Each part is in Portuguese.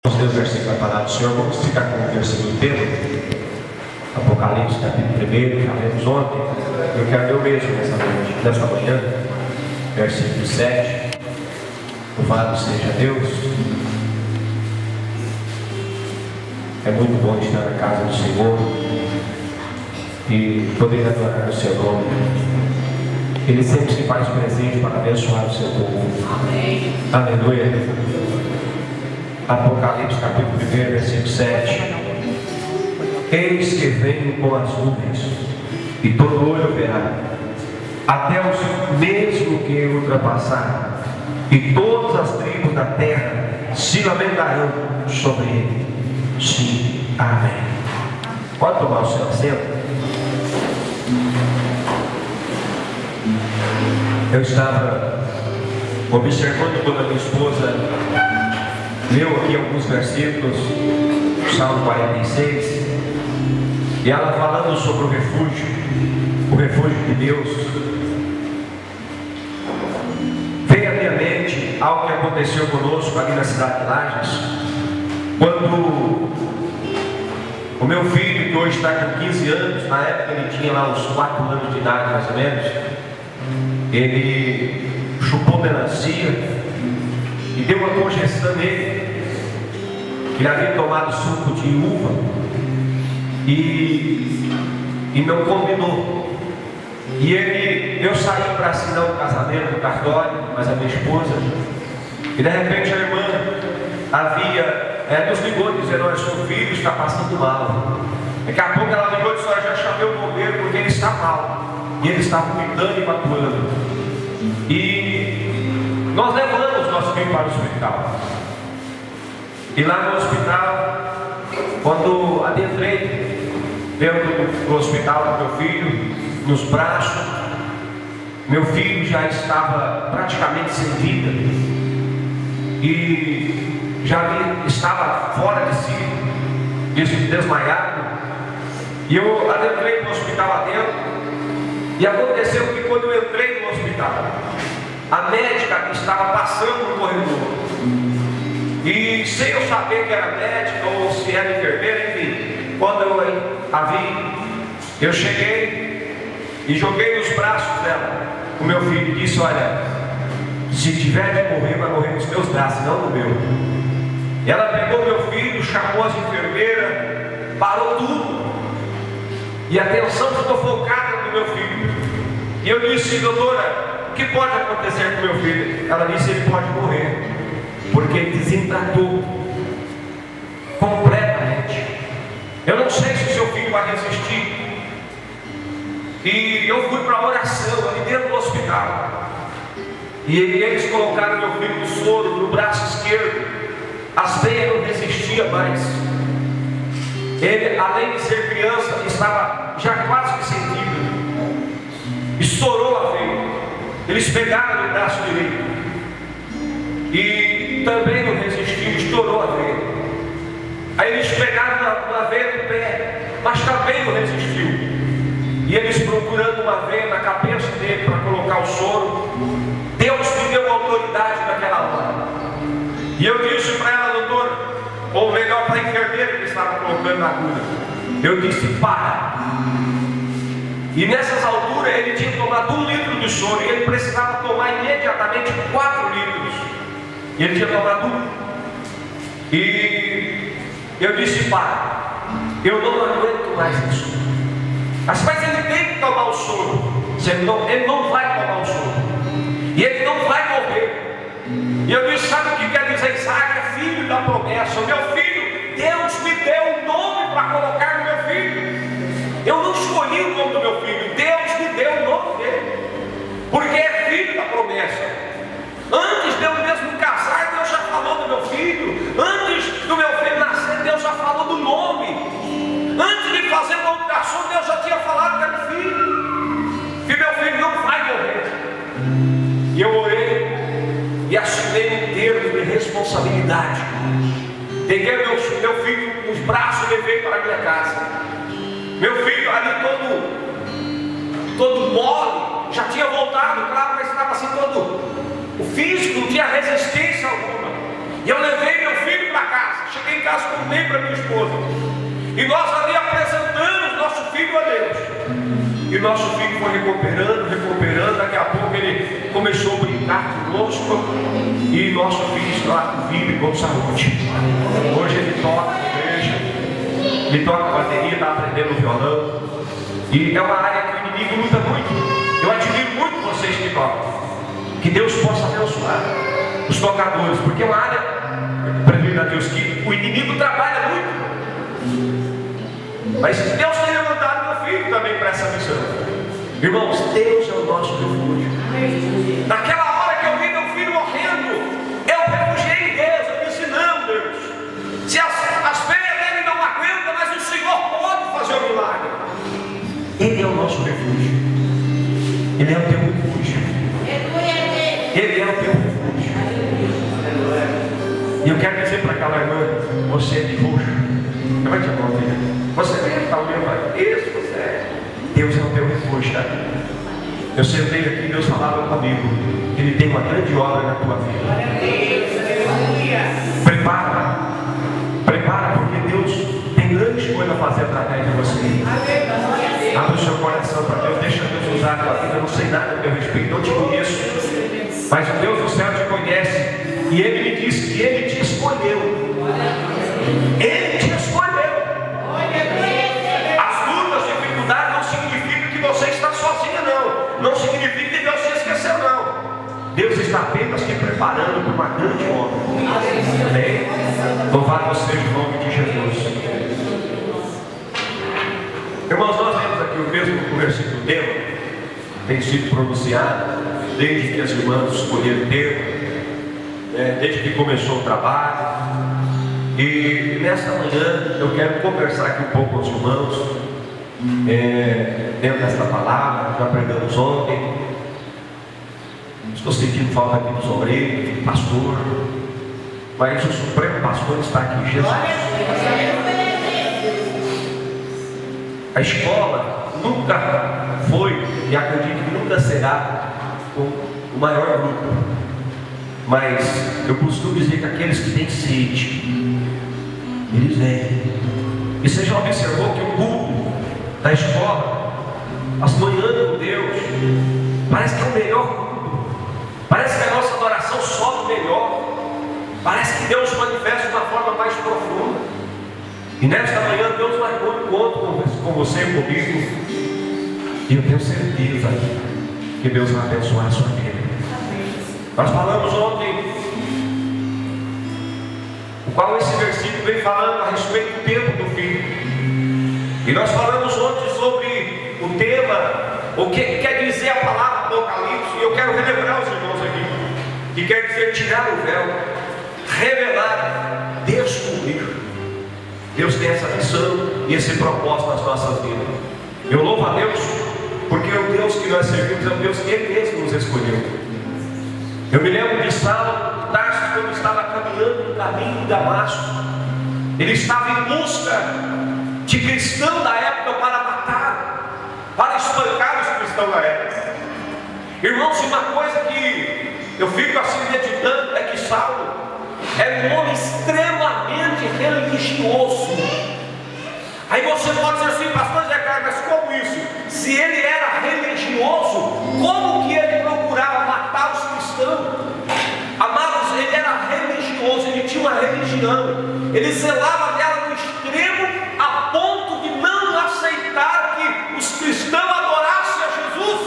Vamos ler o versículo da palavra do Senhor. Vamos ficar com o versículo inteiro. Apocalipse, capítulo 1, já lemos ontem. Eu quero ler o mesmo nesta manhã. Versículo 7. Louvado seja Deus. É muito bom estar na casa do Senhor e poder adorar o seu nome. Ele sempre se faz presente para abençoar o seu povo. Amém. Aleluia. Apocalipse capítulo 1, versículo 7. Eis que venho com as nuvens, e todo olho verá, até os mesmos que ultrapassaram, e todas as tribos da terra se lamentarão sobre ele. Sim, amém. Pode tomar o seu assento. Eu estava observando quando a minha esposa leu aqui alguns versículos, Salmo 46, e ela falando sobre o refúgio de Deus. Veio à minha mente algo que aconteceu conosco ali na cidade de Lages, quando o meu filho, que hoje está com 15 anos, na época ele tinha lá uns 4 anos de idade mais ou menos, ele chupou melancia e deu uma congestão nele. Ele havia tomado suco de uva e não combinou. E eu saí para assinar o casamento no cartório, mas a minha esposa, e de repente a irmã nos ligou dizendo: olha, seu filho está passando mal. Daqui a pouco ela ligou e disse: olha, já chamei o bombeiro porque ele está mal. E ele está vomitando e evacuando. E nós levamos nosso filho para o hospital. E lá no hospital, quando adentrei dentro do hospital com meu filho, nos braços, meu filho já estava praticamente sem vida e já estava fora de si, desmaiado. E eu adentrei no hospital adentro. E aconteceu que quando eu entrei no hospital, a médica estava passando no corredor. E sem eu saber que era médica ou se era enfermeira, enfim, quando eu a vi, eu cheguei e joguei nos braços dela. O meu filho disse: olha, se tiver de morrer, vai morrer nos meus braços, não no meu. E ela pegou meu filho, chamou as enfermeiras, parou tudo. E a atenção ficou focada no meu filho. E eu disse: doutora, o que pode acontecer com meu filho? Ela disse: ele pode morrer, porque ele desidratou completamente. Eu não sei se o seu filho vai resistir. E eu fui para a oração ali dentro do hospital. E eles colocaram meu filho no soro, no braço esquerdo. As veias não resistiam mais. Ele, além de ser criança, estava já quase que sem vida. Estourou a veia. Eles pegaram no braço direito e também não resistiu, estourou a veia. Aí eles pegaram uma veia no pé, mas também não resistiu. E eles procurando uma veia na cabeça dele para colocar o soro. Deus me deu autoridade naquela hora. E eu disse para ela: doutora, ou melhor, para a enfermeira que estava colocando na agulha, eu disse: para. E nessas alturas ele tinha tomado 1 litro de soro e ele precisava tomar imediatamente 4 litros. E ele tinha tomado 1. E eu disse: para, eu não aguento mais isso. Mas ele tem que tomar o soro. Ele não vai tomar o soro. E ele não vai morrer. E eu disse: sabe o que quer dizer? Isaac é filho da promessa. O meu filho, Deus me deu um nome para colocar no meu filho. Eu não escolhi o nome do meu filho, Deus me deu o nome dele, porque é filho da promessa. Antes de eu mesmo casar, Deus já falou do meu filho. Antes do meu filho nascer, Deus já falou do nome. Antes de fazer uma ultrassom, Deus já tinha falado que era filho. Que meu filho não vai morrer. E eu orei e assinei um termo de responsabilidade. Peguei meu filho nos braços e levei para a minha casa. Meu filho ali todo mole, já tinha voltado, claro, mas estava assim todo, o físico não tinha resistência alguma. E eu levei meu filho para casa. Cheguei em casa, contei para minha esposa. E nós ali apresentamos nosso filho a Deus. E nosso filho foi recuperando. Daqui a pouco ele começou a brincar conosco. E nosso filho está com vida e com saúde. Hoje ele toca na igreja, ele toca a bateria, está aprendendo violão. E é uma área que o inimigo luta muito. Eu admiro muito vocês que tocam. Que Deus possa abençoar os tocadores, porque é uma área, para Deus, que o inimigo trabalha muito. Mas Deus tem levantado meu filho também para essa missão. Irmãos, Deus é o nosso refúgio. Naquela hora que eu vi meu filho morrendo, eu refugiei em Deus. Eu disse: não, Deus, se as feiras dele não aguentam, mas o Senhor pode fazer o milagre. Ele é o nosso refúgio. Ele é o teu refúgio. Ele é o teu refúgio. E eu quero dizer para aquela irmã: você é de roxo. Levante a mão, filha. Você está olhando para isso, você é. Deus é o teu refúgio. Tá? Eu sentei aqui e Deus falava comigo que Ele tem uma grande obra na tua vida. Prepara, porque Deus tem grandes coisas a fazer através de você. Abre o seu coração para Deus, deixa Deus usar a tua vida. Eu não sei nada a teu respeito, não te conheço, mas o Deus do céu te conhece. E Ele me disse que Ele te escolheu. Ele te escolheu. As lutas, dificuldades não significa que você está sozinha, não. Não significa que Deus te esqueceu, não. Deus está apenas te preparando para uma grande obra. Amém? Louvado seja o nome de Jesus. Irmãos, nós vemos aqui o mesmo versículo tema tem sido pronunciado desde que as irmãs escolheram o tema. Desde que começou o trabalho. E nesta manhã eu quero conversar aqui um pouco com os irmãos dentro desta palavra. Já aprendemos ontem. Estou sentindo falta aqui dos obreiros, do pastor, mas o supremo pastor está aqui, Jesus. A escola nunca foi, e acredito que nunca será, o maior grupo. Mas eu costumo dizer que aqueles que têm sede, eles vêm. E você já observou que o culto da escola, as manhãs com Deus, parece que é o melhor culto. Parece que a nossa adoração sobe melhor. Parece que Deus se manifesta de uma forma mais profunda. E nesta manhã Deus vai pôr um encontro com você e comigo. E eu tenho certeza que Deus vai abençoar a sua vida. Nós falamos ontem, o qual esse versículo vem falando a respeito do tempo do fim. E nós falamos ontem sobre o tema, o que quer dizer a palavra Apocalipse. E eu quero relembrar os irmãos aqui, que quer dizer tirar o véu, revelar, descobrir. Deus tem essa missão e esse propósito nas nossas vidas. Eu louvo a Deus, porque o Deus que nós servimos é o Deus que Ele mesmo nos escolheu. Eu me lembro de Saulo de Tarso, quando estava caminhando no caminho de Damasco. Ele estava em busca de cristãos da época para matar, para espancar os cristãos da época. Irmãos, uma coisa que eu fico assim meditando é que Saulo era um homem extremamente religioso. Aí você pode dizer assim: pastor Zé Carlos, mas como isso? Se ele era religioso, como que ele procurava matar os cristãos? Amados, ele era religioso, ele tinha uma religião, ele zelava dela no extremo, a ponto de não aceitar que os cristãos adorassem a Jesus.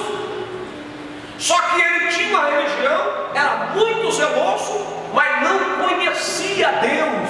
Só que ele tinha uma religião, era muito zeloso, mas não conhecia Deus.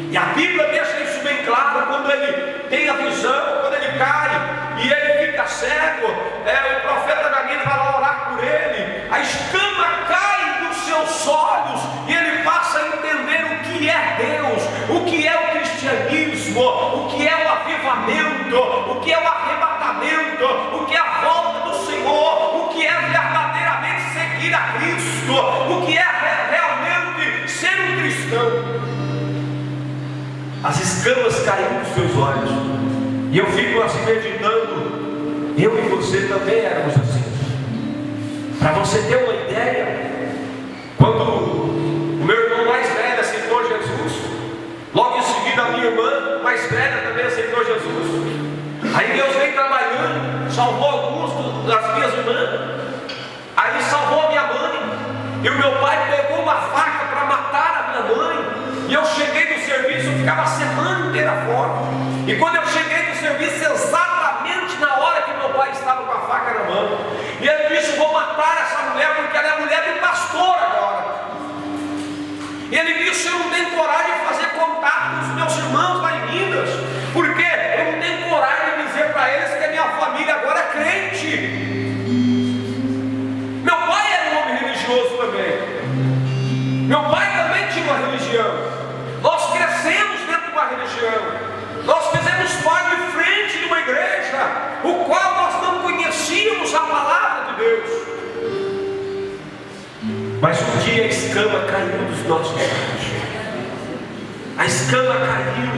E a Bíblia deixa isso bem claro, quando ele tem a visão, quando ele cai e ele fica cego, o profeta Daniel vai lá orar por ele, a escama cai dos seus olhos e ele passa a entender o que é Deus, o que é o cristianismo, o que é o avivamento, o que é o arrebatamento, o que é a volta do Senhor, o que é verdadeiramente seguir a Cristo, o que é realmente ser um cristão. As escamas caíram dos seus olhos. E eu fico assim meditando. Eu e você também éramos assim. Para você ter uma ideia, quando o meu irmão mais velho salvou alguns das minhas irmãs, aí salvou a minha mãe, e o meu pai pegou uma faca para matar a minha mãe, e eu cheguei no serviço, eu ficava a semana inteira fora, e quando eu cheguei no serviço, exatamente na hora que meu pai estava com a faca na mão, e ele disse: vou matar essa mulher, porque ela é mulher de pastor agora. E ele disse: eu não tenho coragem de fazer contato com os meus irmãos lá em Minas, porque eu não tenho coragem de dizer para eles que a minha família agora é crente. Meu pai era um homem religioso também. Meu pai também tinha uma religião. Nós crescemos dentro de uma religião. Nós fizemos parte de frente de uma igreja, o qual nós não conhecíamos a palavra de Deus. Mas um dia a escama caiu dos nossos olhos. A escama caiu.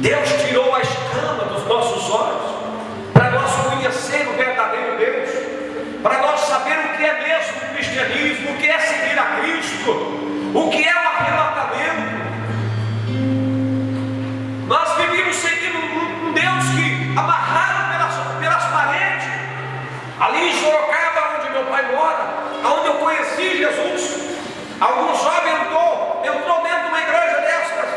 Deus tirou a escama dos nossos olhos, para nós conhecer o verdadeiro Deus, para nós saber o que é mesmo o cristianismo, o que é seguir a Cristo, o que é o arrebatamento. Nós vivíamos seguindo um Deus que amarraram pelas paredes. Ali em Sorocaba, onde meu pai mora, onde eu conheci Jesus, algum jovem entrou dentro de uma igreja dessas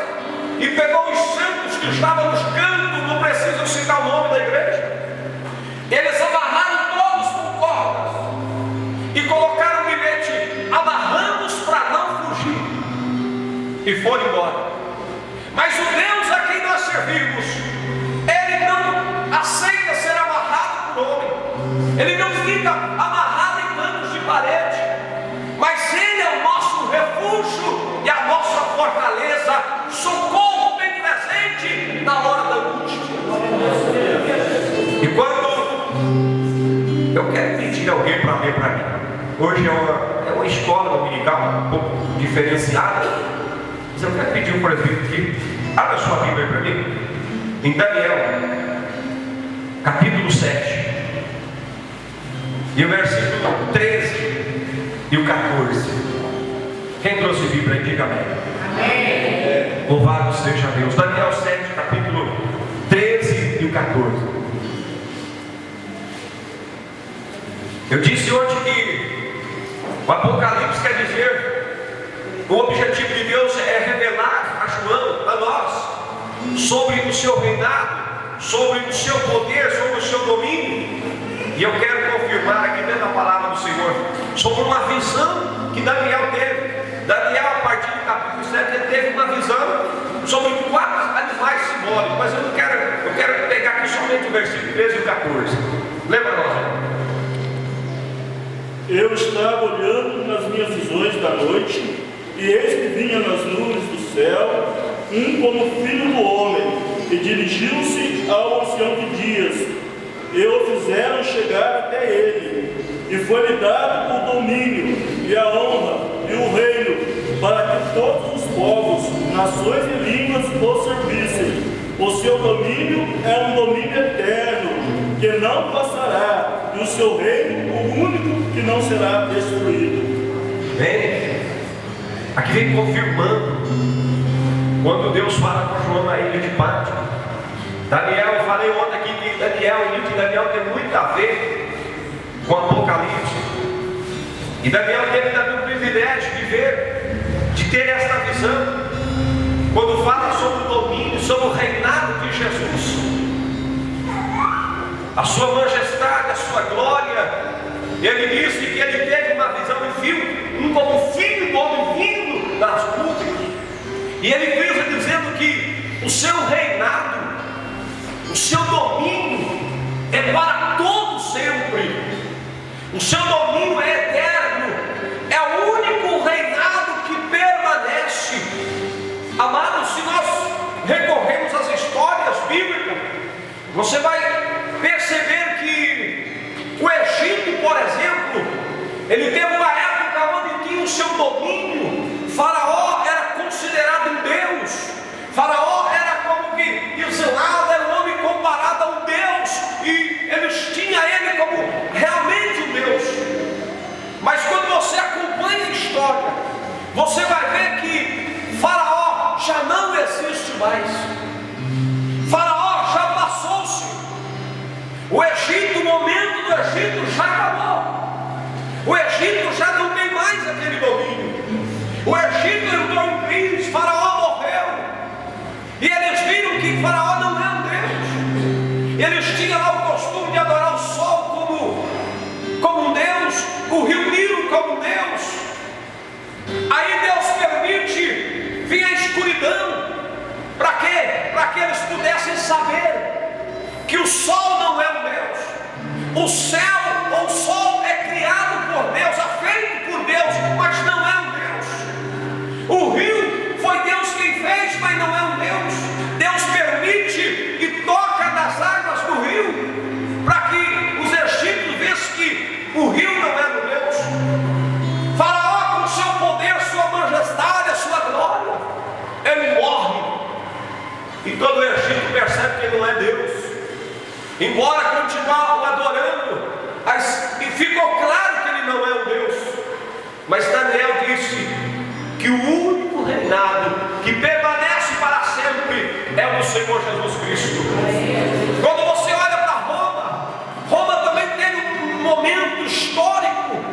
e pegou os santos que estavam nos cantos, não preciso citar o nome da igreja. Eles amarraram todos com cordas e colocaram um bilhete: amarramos para não fugir, e foram embora. Mas o Deus a quem nós servimos, Ele não aceita ser amarrado por homem, Ele não fica amarrado em bancos de parede, mas Ele é o nosso refúgio e a nossa fortaleza, socorro bem presente na hora da angústia. E quando eu quero pedir alguém para ler para mim, hoje é uma escola dominical um pouco diferenciada, mas eu quero pedir por exemplo que abra sua Bíblia para mim, em Daniel, capítulo 7, e o versículo 13 e o 14. Quem trouxe Bíblia aí, diga amém. Amém. Louvado seja Deus. Daniel 7, capítulo 13 e o 14. Eu disse hoje que o Apocalipse quer dizer, o objetivo de Deus é revelar a João, a nós, sobre o seu reinado, sobre o seu poder, sobre o seu domínio. E eu quero confirmar aqui dentro da palavra do Senhor, sobre uma visão que Daniel teve. Daniel, a partir do capítulo 7, ele teve uma visão sobre 4 animais simbólicos, mas eu quero pegar aqui somente o versículo 13 e o 14. Lembra nós? Eu estava olhando nas minhas visões da noite, e eis que vinha nas nuvens do céu um como filho do homem, e dirigiu-se ao ancião de dias, e o fizeram chegar até ele, e foi-lhe dado o domínio, e a honra, e o reino, para que todos os povos, nações e línguas o servissem. O seu domínio é um domínio eterno, que não passará, e o seu reino, o único que não será destruído. Bem, aqui vem confirmando, quando Deus fala com João na ilha de Pátio. Daniel, eu falei ontem aqui que o livro de Daniel tem muito a ver com Apocalipse. E Daniel teve também o privilégio de ver, de ter esta visão, quando fala sobre o domínio, sobre o reinado de Jesus, a sua majestade, a sua glória. Ele disse que ele teve uma visão e viu como filho do homem vindo das nuvens. E ele viu dizendo que o seu reinado, o seu domínio é para todo sempre. O seu domínio é eterno. É o único reinado que permanece. Amados, se nós recorremos às histórias bíblicas, você vai perceber que o Egito, por exemplo, ele teve uma época onde tinha o seu domínio. Faraó era considerado um Deus. Faraó era como que Israel era um homem comparado a um Deus, e eles tinham ele como realmente um Deus. Mas quando você acompanha a história, você vai ver que Faraó já não existe mais. Faraó já passou-se. O Egito, no momento Egito já acabou. O Egito já não tem mais aquele domínio. O Egito entrou em crise, Faraó morreu. E eles viram que Faraó não é um Deus. Eles tinham lá o costume de adorar o sol como um Deus, o rio Nilo como um Deus. Aí Deus permite vir a escuridão. Para quê? Para que eles pudessem saber que o sol não é um Deus. O céu ou o sol é criado por Deus, é feito por Deus, mas não é um Deus. O rio foi Deus quem fez, mas não é um Deus. Deus permite e toca nas águas do rio, para que os egípcios vejam que o rio não é um Deus. Faraó, com seu poder, sua majestade, a sua glória, ele morre. E todo o Egito percebe que ele não é Deus. Embora continuavam adorando, e ficou claro que ele não é um Deus. Mas Daniel disse que o único reinado que permanece para sempre é o do Senhor Jesus Cristo. Quando você olha para Roma, Roma também teve um momento histórico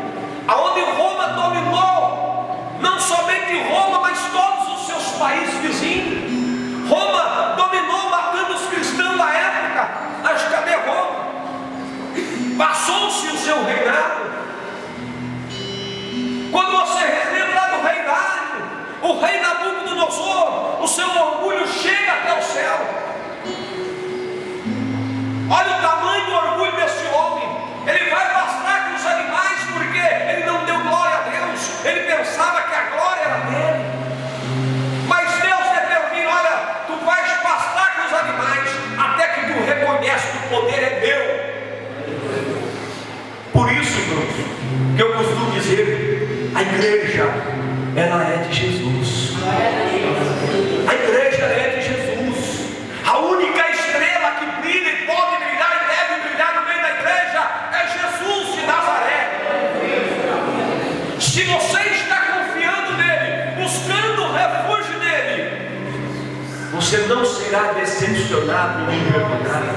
onde Roma dominou não somente Roma, mas todos os seus países vizinhos. Roma dominou, matando os cristãos da época. Mas cadê Roma? Passou-se o seu reinado. Quando você lembra do reinado, o rei Nabucodonosor, o seu orgulho chega até o céu. Olha o tamanho do orgulho desse homem. Ele vai pastar com os animais porque ele não deu glória a Deus. Ele pensava que a glória era dele. Mas Deus determina: olha, tu vais pastar com os animais até que tu reconhece que o poder é meu. Por isso, irmãos, que eu costumo dizer, a igreja, ela é de Jesus. A igreja é de Jesus. A única estrela que brilha e pode brilhar e deve brilhar no meio da igreja é Jesus de Nazaré. Se você está confiando nele, buscando o refúgio nele, você não será decepcionado nem envergonhado.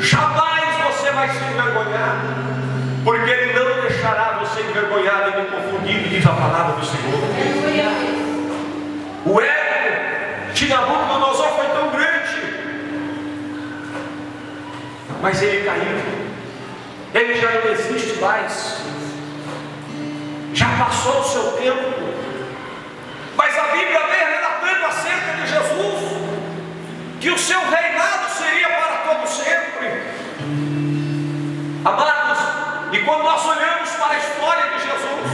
Jamais você vai se envergonhar, porque ele não deixará você envergonhado e nem confundido, diz a palavra do Senhor. O ego de Nabucodonosor foi tão grande, mas ele caiu. Ele já não existe mais. Já passou o seu tempo. Mas a Bíblia vem relatando acerca de Jesus, que o seu reinado seria para todo sempre. Amados, e quando nós olhamos para a história de Jesus,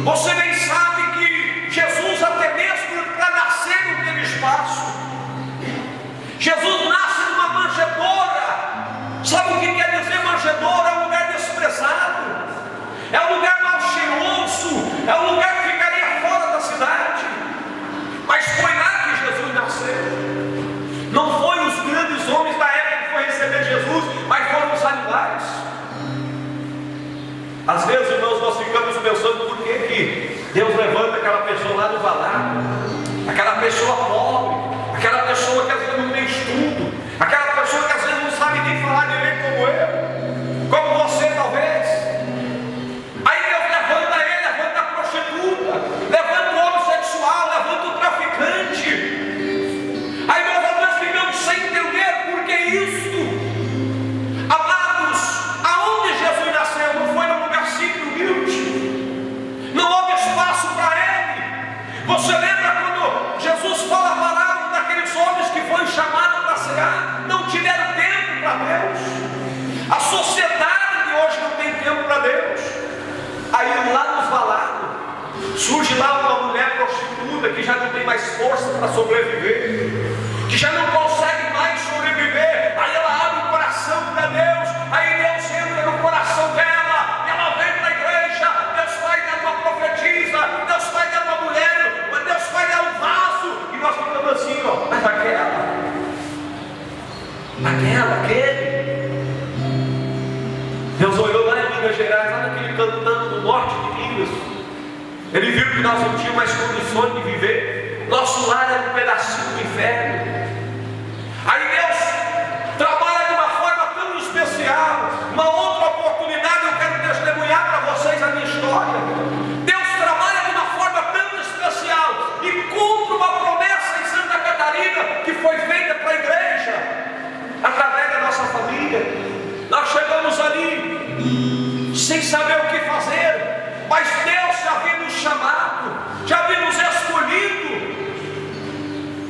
você bem sabe que Jesus, até mesmo para nascer naquele espaço, Jesus nasce numa manjedoura. Sabe o que quer dizer manjedoura? É um lugar desprezado, é um lugar mal cheiroso, é um lugar que ficaria fora da cidade. Mas foi lá que Jesus nasceu. Não foi os grandes homens da época que foi receber Jesus, mas foram os animais. Às vezes, irmãos, nós ficamos pensando por que Deus levanta aquela pessoa lá do valado, aquela pessoa pobre, aquela pessoa que às vezes não tem estudo, aquela pessoa que às vezes não sabe nem falar direito como eu, como você talvez. Aí Deus levanta ele, levanta a prostituta, levanta o homossexual, levanta o traficante. Aí nós às vezes ficamos sem entender por que isso. Amados, aonde Jesus nasceu não foi num lugar simples, humilde. Não houve espaço para ele. Você lembra quando Jesus fala a palavra daqueles homens que foram chamados para cear? Não tiveram tempo para Deus. A sociedade de hoje não tem tempo para Deus. Aí lá nos valados surge lá uma mulher prostituta que já não tem mais força para sobreviver, que já não consegue mais sobreviver. Aí ela abre o coração para Deus. Aí Deus entra no coração dela, ela vem para a igreja. Deus vai dar uma profetisa, Deus vai dar uma mulher, Deus vai dar um vaso. E nós ficamos assim, ó, mas aquele. Deus olhou lá em Minas Gerais, lá naquele cantando do norte de Minas. Ele viu que nós não tínhamos mais condições de viver. Nosso lar era um pedacinho do inferno. Aí Deus trabalha de uma forma tão especial.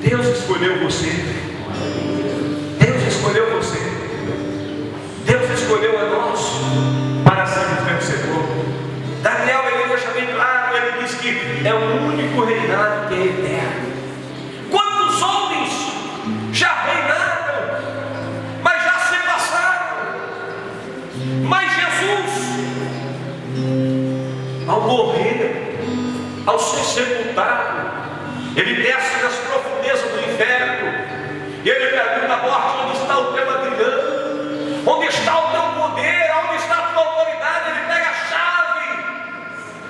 Deus escolheu você. Deus escolheu você. Deus escolheu a nós para sermos vencedor. Daniel, ele deixa bem claro, ele diz que é o único reinado que é eterno. Quantos homens já reinaram, mas já se passaram? Mas Jesus, ao morrer, ao ser sepultado, ele desce nas profundezas do inferno e ele pergunta à morte: onde está o teu aguilhão? Onde está o teu poder? Onde está a tua autoridade? Ele pega a chave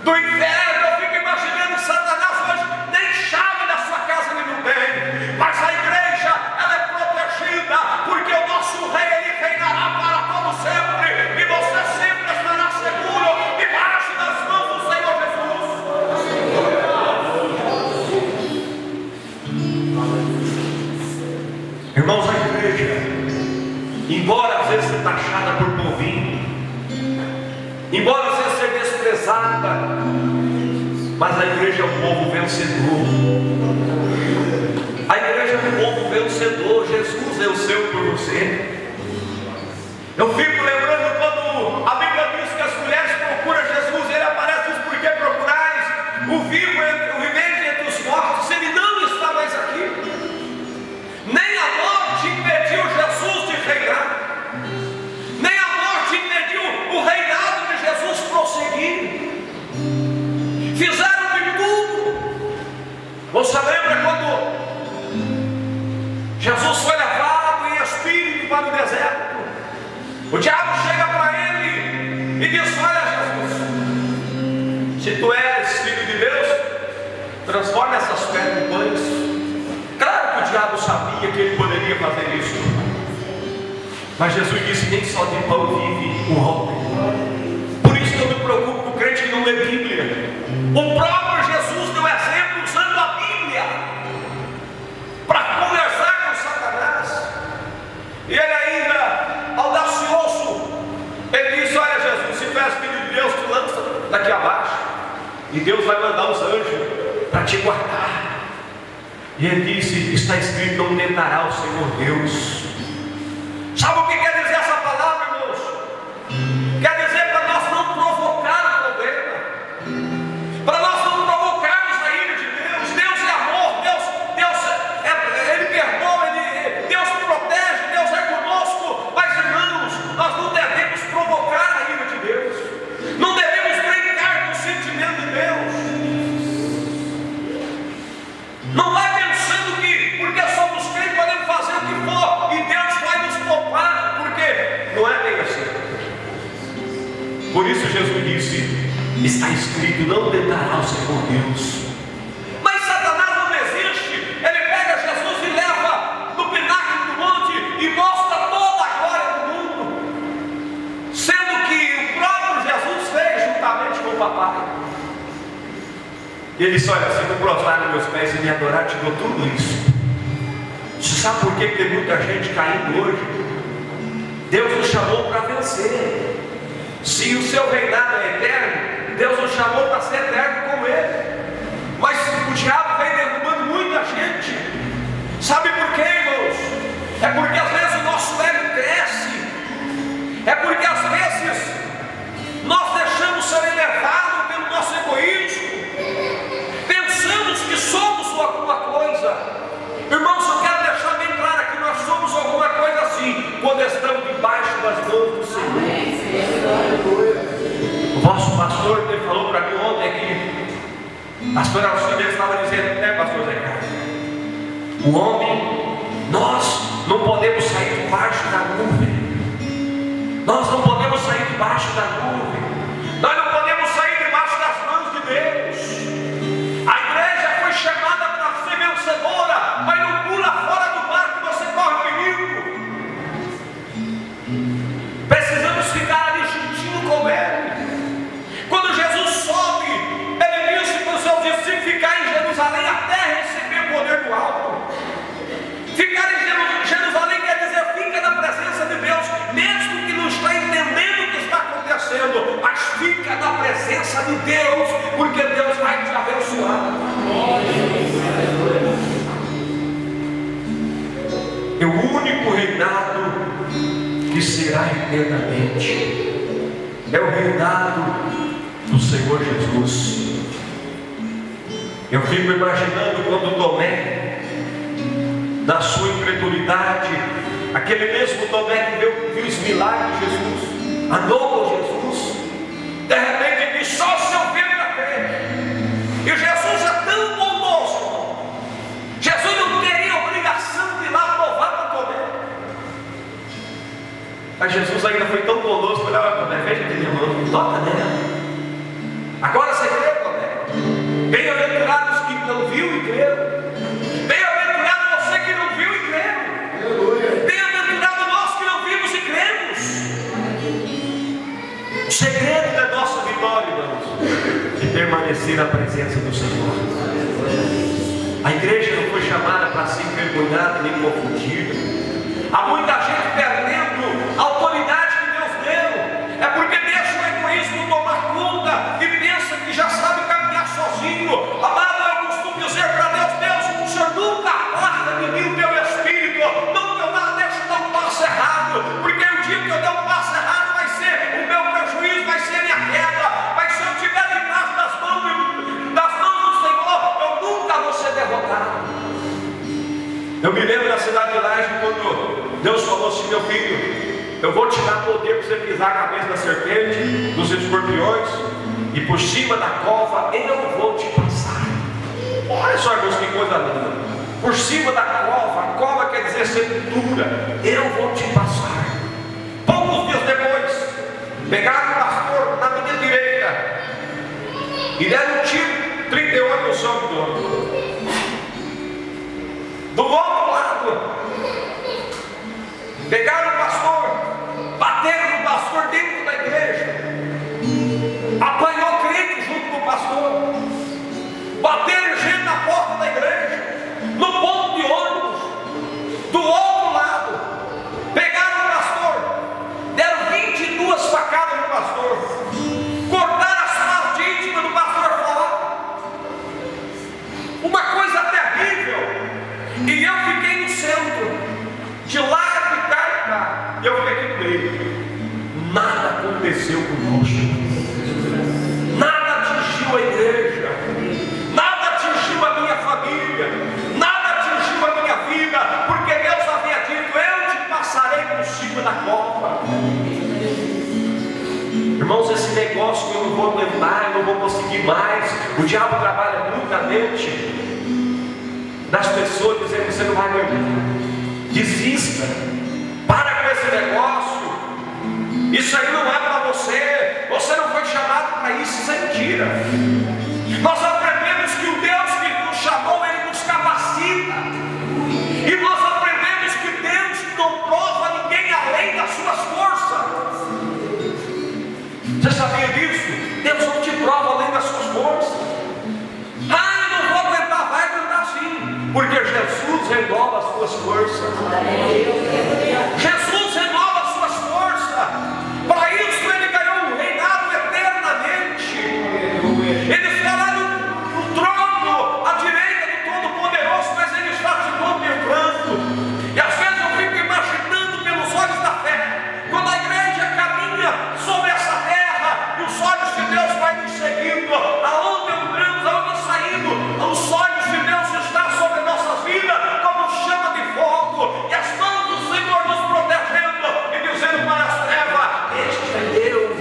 do inferno. Eu fico imaginando Satanás hoje, nem chave da sua casa ele não tem, mas a igreja, ela é protegida, porque o nosso rei, ele reinará para todo sempre, e você sempre estará seguro debaixo das mãos do Senhor Jesus. Irmãos, a igreja, embora às vezes seja taxada por povinho, embora às vezes seja desprezada, mas a igreja é um povo vencedor. A igreja é um povo vencedor. Jesus é o seu por você. Eu fico lembrando quando a Bíblia diz que as mulheres procuram Jesus, ele aparece e diz: por que procurais o vivente entre os mortos? Ele não está mais aqui. Nem a morte impediu Jesus de reinar, nem a morte impediu o reinado de Jesus prosseguir. Fizeram de tudo. Você lembra quando Jesus foi levado em espírito para o deserto? O diabo chega para ele e diz: olha, Jesus, se tu és filho de Deus, transforma essas pedras em pães. Claro que o diabo sabia que ele poderia fazer isso, mas Jesus disse: nem só de pão vive o homem. Por isso que eu me preocupo com o crente que não lê Bíblia. O próprio Jesus deu exemplo usando a Bíblia para conversar com Satanás. E ele ainda, audacioso, ele disse: olha, Jesus, se tu és filho de Deus, tu lança daqui abaixo, e Deus vai mandar os anjos para te guardar. E ele disse: está escrito, não tentará o Senhor Deus. Sabe o que quer dizer essa palavra, irmãos? Quer dizer para nós não provocar o problema, para nós não provocarmos a ira de Deus. Deus é amor, Ele perdoa, Deus protege, Deus é conosco. Mas, irmãos, nós não devemos provocar a ira de Deus, não devemos brincar com o sentimento de Deus. Não vai pensando que porque somos crentes podemos fazer o que for e Deus vai nos poupar, porque não é bem assim. Por isso Jesus disse: está escrito, não tentará o Senhor Deus. Mas Satanás não desiste. Ele pega Jesus e leva no pináculo do monte e mostra toda a glória do mundo, sendo que o próprio Jesus fez juntamente com o papai. E ele disse: olha, se tu prostrar nos meus pés e me adorar, te dou tudo isso. Você sabe por que tem muita gente caindo hoje? Deus nos chamou para vencer. Se o seu reinado é eterno, Deus nos chamou para ser eterno com Ele. Mas o diabo vem derrubando muita gente. Sabe por quê, irmãos? É porque às vezes o nosso ego cresce. É porque às vezes nós deixamos ser elevados pelo nosso egoísmo. Pensamos que somos alguma coisa. Irmãos, eu quero deixar bem claro que nós somos alguma coisa assim, quando estamos debaixo das mãos do Senhor. O vosso pastor, ele falou para mim ontem que pastor Alcide estava dizendo, né, pastor Zé Carlos? O homem, nós não podemos sair debaixo da nuvem. Nós não podemos sair debaixo da nuvem. Nós não podemos sair debaixo das mãos de Deus. A igreja foi chamada para ser vencedora, mas não pula fora do barco que você corre perigo. Precisamos ficar ali juntinho com Ele. Quando Jesus sobe, Ele disse para os seus discípulos ficar em Jerusalém até receber o poder do alto. Ficar em Jerusalém quer dizer fica na presença de Deus, mesmo que não está entendendo porque o único reinado que será eternamente é o reinado do Senhor Jesus. Eu fico imaginando quando Tomé, na sua incredulidade, aquele mesmo Tomé que viu os milagres de Jesus, andou com Jesus, de repente disse: só se eu ver para crer. E Jesus é tão bondoso, Jesus não teria obrigação de ir lá provar para Tomé. Mas Jesus ainda foi tão bondoso, falou: olha, Tomé, veja que minha mão, toca nela. Agora você crê, Tomé? Bem-aventurados que não viu e creram. Bem-aventurado você que não viu e creu. Bem-aventurado nós que não vimos e cremos. O segredo da nossa vitória, irmãos, é permanecer na presença do Senhor. A igreja não foi chamada para ser envergonhada nem confundida. Há muita gente perdendo a autoridade que Deus deu. É porque deixa o egoísmo tomar conta e pensa que já sabe caminhar sozinho. Amado, eu costumo dizer para Deus: Deus, o Senhor nunca aparta de mim o teu Espírito, nunca deixa eu dar um passo errado, porque o dia que eu der um passo errado vai ser o meu prejuízo, vai ser a minha queda. Mas se eu estiver debaixo das mãos do Senhor, eu nunca vou ser derrotado. Eu me lembro da cidade de Laje, quando Deus falou assim: meu filho, eu vou te dar poder para você pisar a cabeça da serpente, dos escorpiões, e por cima da cova eu vou te passar. Olha só, irmãos, que coisa linda. Por cima da cova, a cova quer dizer sepultura, eu vou te passar. Poucos dias depois, pegaram o pastor na minha direita e deram um tiro 38 no seu abdômen. Do outro lado, pegaram o pastor, bateram no pastor dentro da igreja, apanhou crente junto com o pastor, bateram gente na porta da igreja, no ponto de ônibus. Do outro lado, pegaram o pastor, deram 22 facadas no pastor, cortaram as partes íntimas do pastor fora. Uma coisa terrível. E eu fiquei no centro, de lá de cá e cá, e eu fiquei aqui no meio. Nada aconteceu conosco, nada atingiu a igreja, nada atingiu a minha família, nada atingiu a minha vida, porque Deus havia dito: eu te passarei por cima da cova. Irmãos, esse negócio que eu não vou aguentar, eu não vou conseguir mais, o diabo trabalha muito na mente das pessoas, dizendo: você não vai aguentar, desista, para com esse negócio, isso aí não é para você, você não foi chamado para isso. Isso é mentira. Nós aprendemos que o Deus que nos chamou, Ele nos capacita, e nós aprendemos que Deus não prova ninguém além das suas forças. Você sabia disso? Deus não te prova além das suas forças. Ah, eu não vou aguentar, vai aguentar sim, porque Jesus renova as suas forças. Jesus renova as suas forças. Para isso Ele ganhou um reinado eternamente. Ele está lá no trono, à direita do Todo-Poderoso, mas Ele está te contemplando. E às vezes eu fico imaginando pelos olhos da fé, quando a igreja caminha sobre essa terra, e os olhos de Deus vai nos seguindo, aonde entramos, aonde saímos, os olhos de Deus estão sobre nossas vidas como chama de fogo, e as mãos do Senhor nos protegendo e dizendo para as trevas: este é Deus,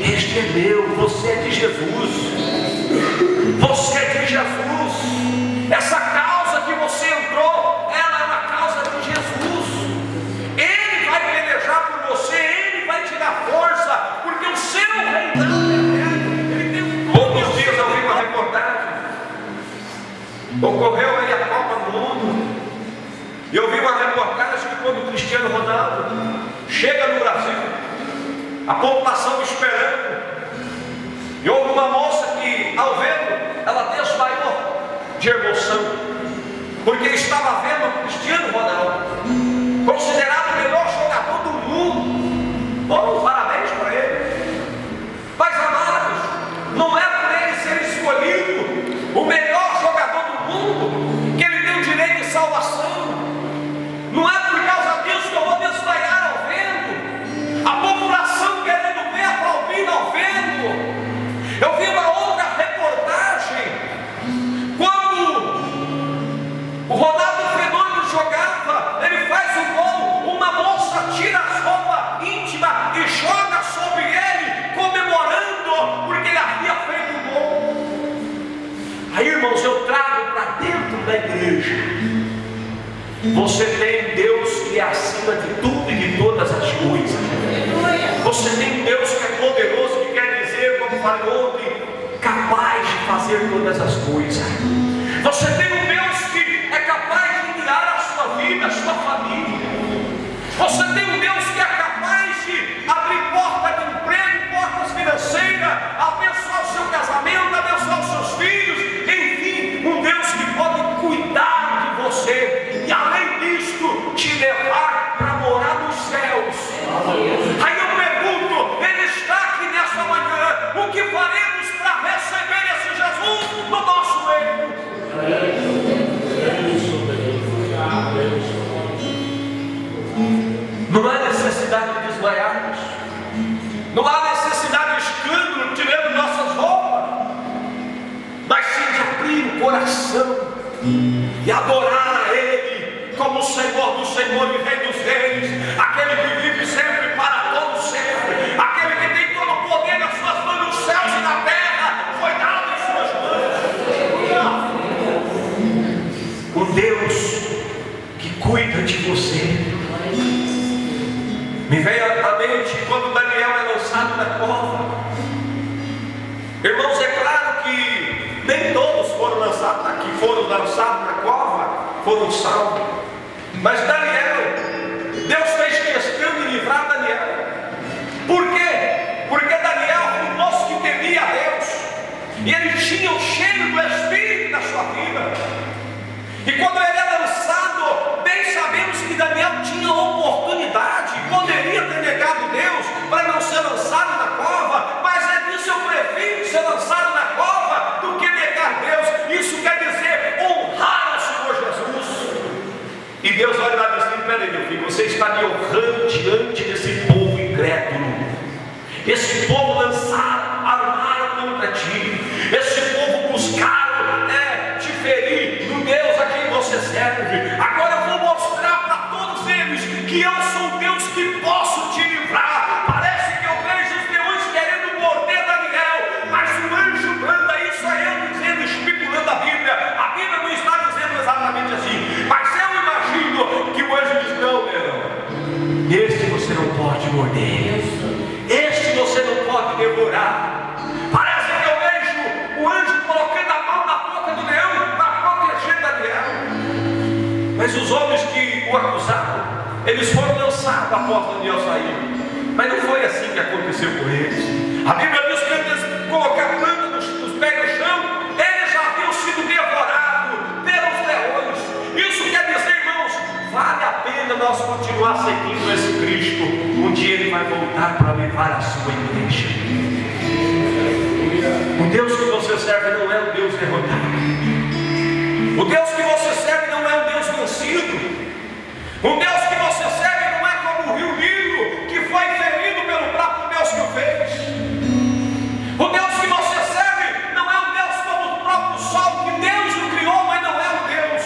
este é meu. Você é de Jesus, você é de Jesus. Essa causa que você entrou, ela é uma causa de Jesus. Ele vai pelejar por você, Ele vai te dar força, porque o seu reinado é eterno. Poucos dias eu vi uma reportagem, ocorreu aí a Copa do Mundo, e eu vi uma reportagem que quando o Cristiano Ronaldo chega no Brasil, a população esperando, e houve uma moça que, ao vê-lo, ela desmaiou de emoção, porque estava vendo o Cristiano Ronaldo, considerado o melhor jogador do mundo. Bom, parabéns para ele. Mas, amados, não é por ele ser escolhido o melhor jogador do mundo Irmãos, eu trago para dentro da igreja. Você tem Deus que é acima de tudo e de todas as coisas. Você tem Deus que é poderoso, que quer dizer, como falei ontem, capaz de fazer todas as coisas. Você tem um Deus que é capaz de guiar a sua vida, a sua família. Você tem um Deus que é capaz de abrir porta de emprego, portas financeiras, abençoar o seu casamento, abençoar os seus filhos, enfim, um Deus que pode cuidar de você e além disto te levar para morar nos céus. Aí eu pergunto, Ele está aqui nesta manhã, o que faremos para receber esse Jesus no nosso meio? Não há necessidade de desmaiarmos, não há necessidade de escândalo tirando nossas roupas, mas sim de abrir o coração e adorar a Ele como o Senhor dos Senhores e Rei dos Reis, aquele que vive sempre para todo sempre, aquele que tem todo o poder nas suas mãos, nos céus e na terra, foi dado em suas mãos. Um Deus que cuida de você. Me veio à mente quando Daniel é lançado na cova. Irmãos, é claro que nem todos foram lançados na cova, foram salvos. Mas Daniel, Deus fez questão de livrar Daniel. Por quê? Porque Daniel foi um moço que temia a Deus, e ele tinha o cheiro do Espírito na sua vida. E quando ele é lançado, bem sabemos que Daniel tinha oportunidade, poderia ter negado Deus para não ser lançado na cova, mas ele disse: eu prefiro ser lançado na cova do que negar Deus. Isso quer dizer honrar o Senhor Jesus. E Deus olha lá e diz assim: peraí, meu filho, você está me honrando diante desse povo incrédulo, esse povo lançado, armado contra ti, esse povo buscaram te ferir no Deus a quem você serve. Agora eu vou mostrar para todos eles que eu sou o Deus que posso te livrar. Parece que eu vejo os leões querendo morder Daniel, mas o anjo branda. Isso é eu dizendo, estipulando a Bíblia. A Bíblia não está dizendo exatamente assim, mas eu imagino que o anjo diz: não, leão, este você não pode morder, este você não pode devorar. Parece que eu vejo o anjo colocando a mão na boca do leão para proteger Daniel. Mas os homens que o acusaram, eles foram lançados após Daniel sair. Mas não foi assim que aconteceu com eles. A Bíblia diz que eles colocaram a planta dos pés no chão, eles já haviam sido devorados pelos leões. Isso quer dizer, irmãos, vale a pena nós continuar seguindo esse Cristo. Um dia Ele vai voltar para levar a sua igreja. O Deus que você serve não é um Deus derrotado. O Deus que você serve não é um Deus vencido. O Deus que você serve não é como o rio Nilo, que foi ferido pelo próprio Deus que o fez. O Deus que você serve não é um Deus como o próprio sol, que Deus o criou, mas não é um Deus.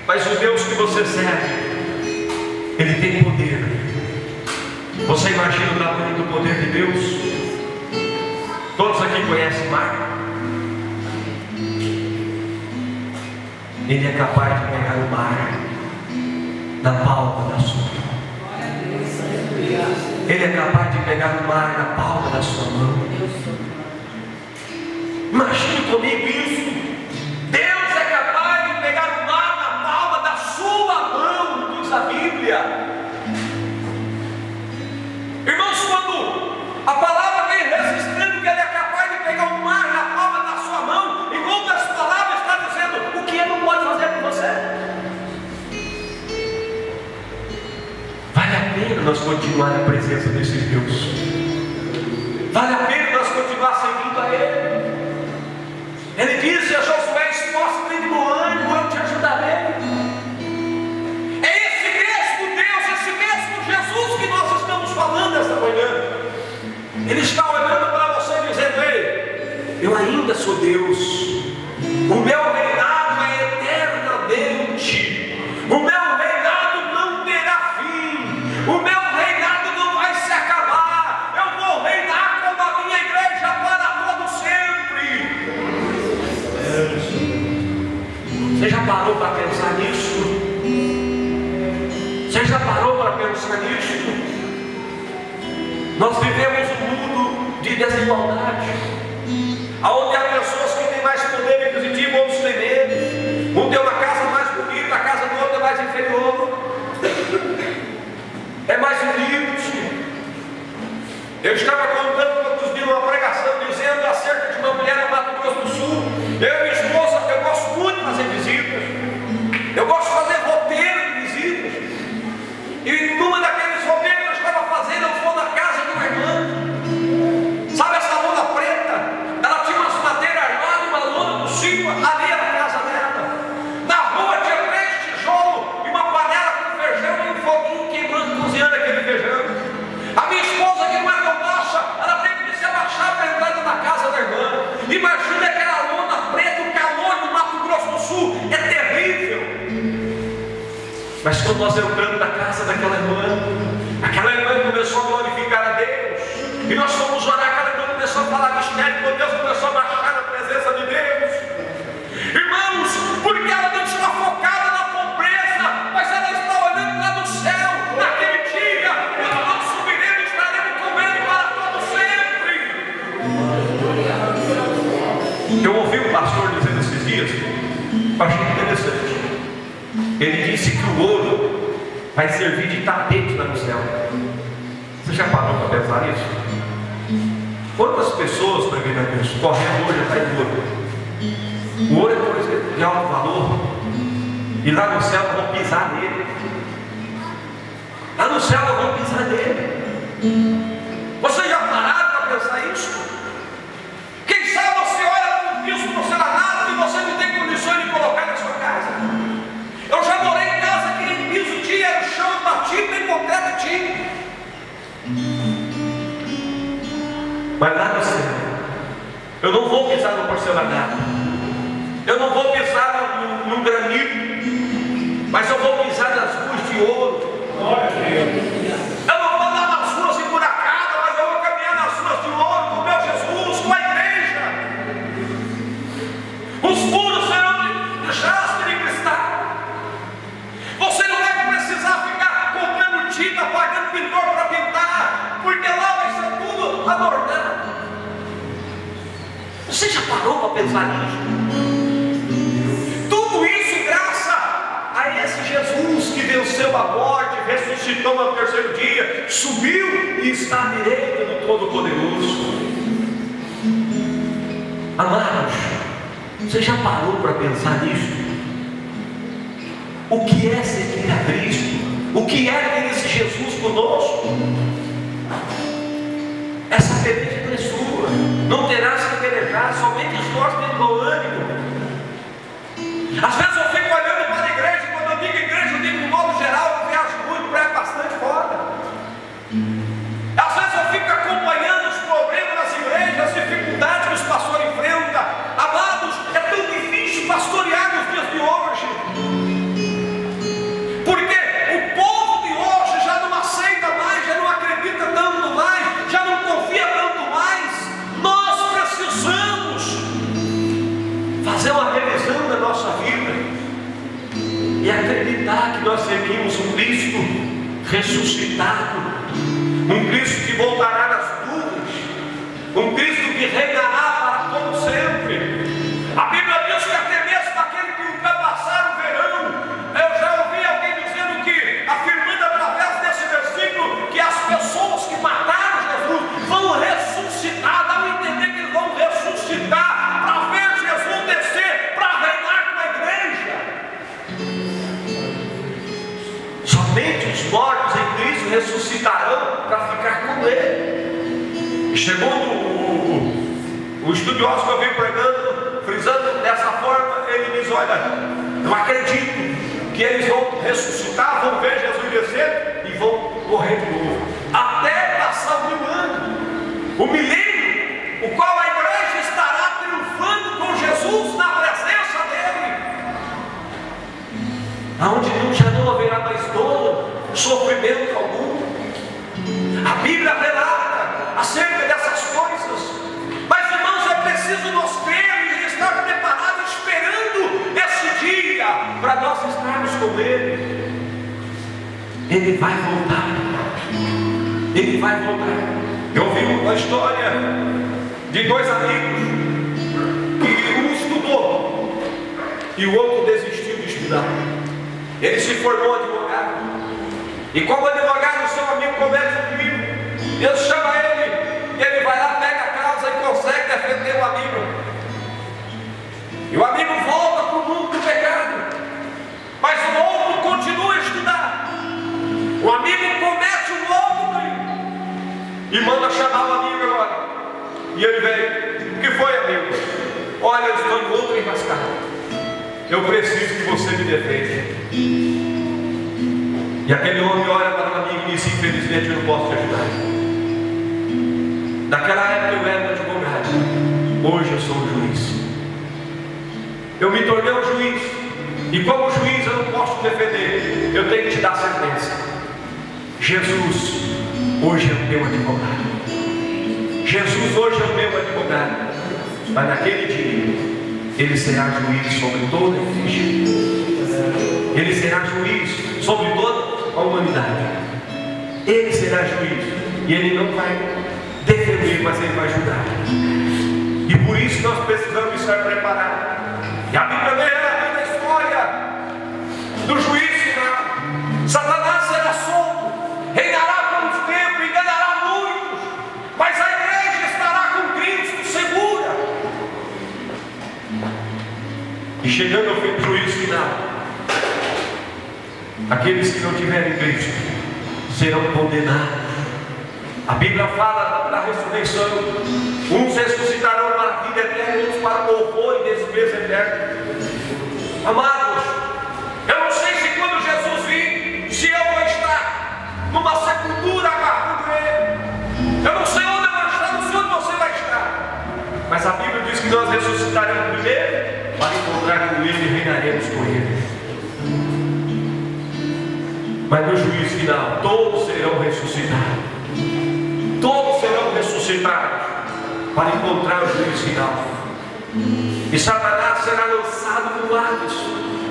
Mas o Deus que você serve, Ele tem poder. Você imagina o tamanho do poder de Deus? Todos aqui conhecem mar? Ele é capaz de pegar o mar na palma da sua mão. Ele é capaz de pegar o mar na palma da sua mão. Imagine comigo isso. Deus é capaz de pegar o mar na palma da sua mão, diz a Bíblia. Irmãos, quando a palavra vem registrando que Ele é capaz de pegar o mar na palma da sua mão, em outras palavras está dizendo o que Ele não pode fazer por você. Vale a pena nós continuar na presença desse Deus. Vale a pena nós continuar seguindo a Ele. Ele disse a Josué: esforça-te no ânimo, eu te ajudarei. É esse mesmo Deus, esse mesmo Jesus que nós estamos falando esta manhã. Ele está olhando para você dizendo: ei, eu ainda sou Deus. O meu reinado é eternamente. O meu reinado não terá fim. O meu reinado não vai se acabar. Eu vou reinar como a minha igreja para todo sempre. Você já parou para pensar nisso? Você já parou para pensar nisso? Nós vivemos um mundo de desigualdade, onde há pessoas que têm mais poder aquisitivo, outros têm menos. Um tem uma casa mais bonita, a casa do outro é mais inferior, é mais humilde. Eu estava contando outros dias uma pregação dizendo acerca de uma mulher no Mato Grosso do Sul. Eu e minha esposa, eu gosto muito de fazer visitas, eu gosto de fazer roteiro de visitas. E numa daqueles roteiros que eu estava fazendo, eu fui na casa de uma irmã. Sabe essa lona preta? Ela tinha umas madeiras armadas, uma lona por cima, ali era a casa dela. Na rua tinha 3 tijolos e uma panela com feijão e um foguinho queimando, cozinhando aquele feijão. A minha esposa, que não é tão baixa, ela teve que se abaixar para entrar na casa da irmã. Imagina aquela lona preta, o calor do Mato Grosso do Sul é terrível. Mas quando nós entramos na casa daquela irmã começou a glorificar a Deus. E nós fomos orar, aquela irmã começou a falar mistério, quando Deus começou a baixar na presença de Deus. Irmãos, porque ela não está focada na pobreza, mas ela está olhando lá no céu, naquele dia, quando nós subiremos, estaremos comendo para todo sempre. Eu ouvi um pastor dizendo esses dias, eu achei interessante. Ele disse que o ouro vai servir de tapete lá no céu. Você já parou para pensar nisso? Quantas pessoas, para ver Deus, correndo hoje atrás do ouro? O ouro é coisa de alto valor. E lá no céu vão pisar nele. Lá no céu vão pisar nele. Você já pararam para pensar isso? Quem sabe você olha para um piso porcelanato e você não tem condições de colocar na sua casa. Eu já morei em casa que nem piso tinha, era o chão batido, nem concreto tinha. Mas lá no céu, eu não vou pisar no porcelanato, eu não vou pisar no granito, mas eu vou pisar nas ruas de ouro. Eu não vou andar nas ruas emburacadas, mas eu vou caminhar nas ruas de ouro com o meu Jesus, com a igreja. Os muros serão de jaspe e de cristal. Você não vai precisar ficar comprando tinta, pagando pintor para pintar, porque lá vai ser tudo adornado. Você já parou para pensar nisso? Tudo isso graças a esse Jesus que venceu a morte, ressuscitou no 3º dia, subiu e está à direita do Todo-Poderoso. Amados, você já parou para pensar nisso? O que é seguir a Cristo? O que é ter esse Jesus conosco? Essa peleja é sua. Não terás que pelejar, somente os fortes têm bom ânimo. Às vezes eu fico olhando para a igreja, quando eu digo igreja, eu digo de modo geral, eu viajo muito, prego bastante fora. Às vezes eu fico acompanhando os problemas das igrejas, as dificuldades que os pastores enfrentam. Amados, é tão difícil pastorear nos dias de hoje. Porque o povo de hoje já não aceita mais, já não acredita tanto mais, já não confia tanto mais. Nós precisamos fazer uma revisão da nossa vida e acreditar que nós seguimos um Cristo ressuscitado, um Cristo que voltará nas nuvens, um Cristo que reinará para todo sempre. A Bíblia diz que até mesmo aquele que ultrapassar o verão, eu já ouvi alguém dizendo que, afirmando através desse versículo, que as pessoas que mataram Jesus vão ressuscitar, dá a entender que eles vão ressuscitar para ver Jesus descer, para reinar com a igreja. Somente os mortos em Cristo ressuscitarão para ficar com Ele. Segundo para nós estarmos com Ele. Ele vai voltar. Ele vai voltar. Eu ouvi uma história de dois amigos que um estudou e o outro desistiu de estudar. Ele se formou advogado. E como advogado, o seu amigo conversa comigo. Deus chama ele, e ele vai lá, pega a causa e consegue defender o amigo. E o amigo volta para o mundo do pecado, mas o outro continua a estudar. O amigo comete um outro crime e manda chamar o amigo agora. E ele vem: o que foi, amigo? Olha, eu estou em outra enrascada. Eu preciso que você me defenda. E aquele homem olha para o amigo e diz: infelizmente eu não posso te ajudar. Naquela época eu era um advogado, hoje eu sou um juiz. Eu me tornei um juiz, e como juiz eu não posso te defender, eu tenho que te dar sentença. Jesus hoje é o meu advogado. Jesus hoje é o meu advogado. Mas naquele dia Ele será juiz sobre toda a igreja. Ele será juiz sobre toda a humanidade. Ele será juiz, e Ele não vai defender, mas Ele vai julgar. E por isso nós precisamos estar preparados. E a Bíblia relata a história do juiz final. Satanás será solto, reinará por um tempo, enganará muitos, mas a igreja estará com Cristo segura. E chegando ao fim do juízo final, aqueles que não tiverem Cristo serão condenados. A Bíblia fala da ressurreição. Uns ressuscitarão para a vida eterna, outros para o horror e desprezo eterno. Amados, eu não sei se quando Jesus vir, se eu vou estar numa sepultura agarrado Ele. Eu não sei onde eu vou estar, não sei onde você vai estar. Mas a Bíblia diz que nós ressuscitaremos primeiro para encontrar com Ele e reinaremos com Ele. Mas no juízo final, todos serão ressuscitados. Todos serão ressuscitados para encontrar o juízo final. E Satanás será lançado no Hades,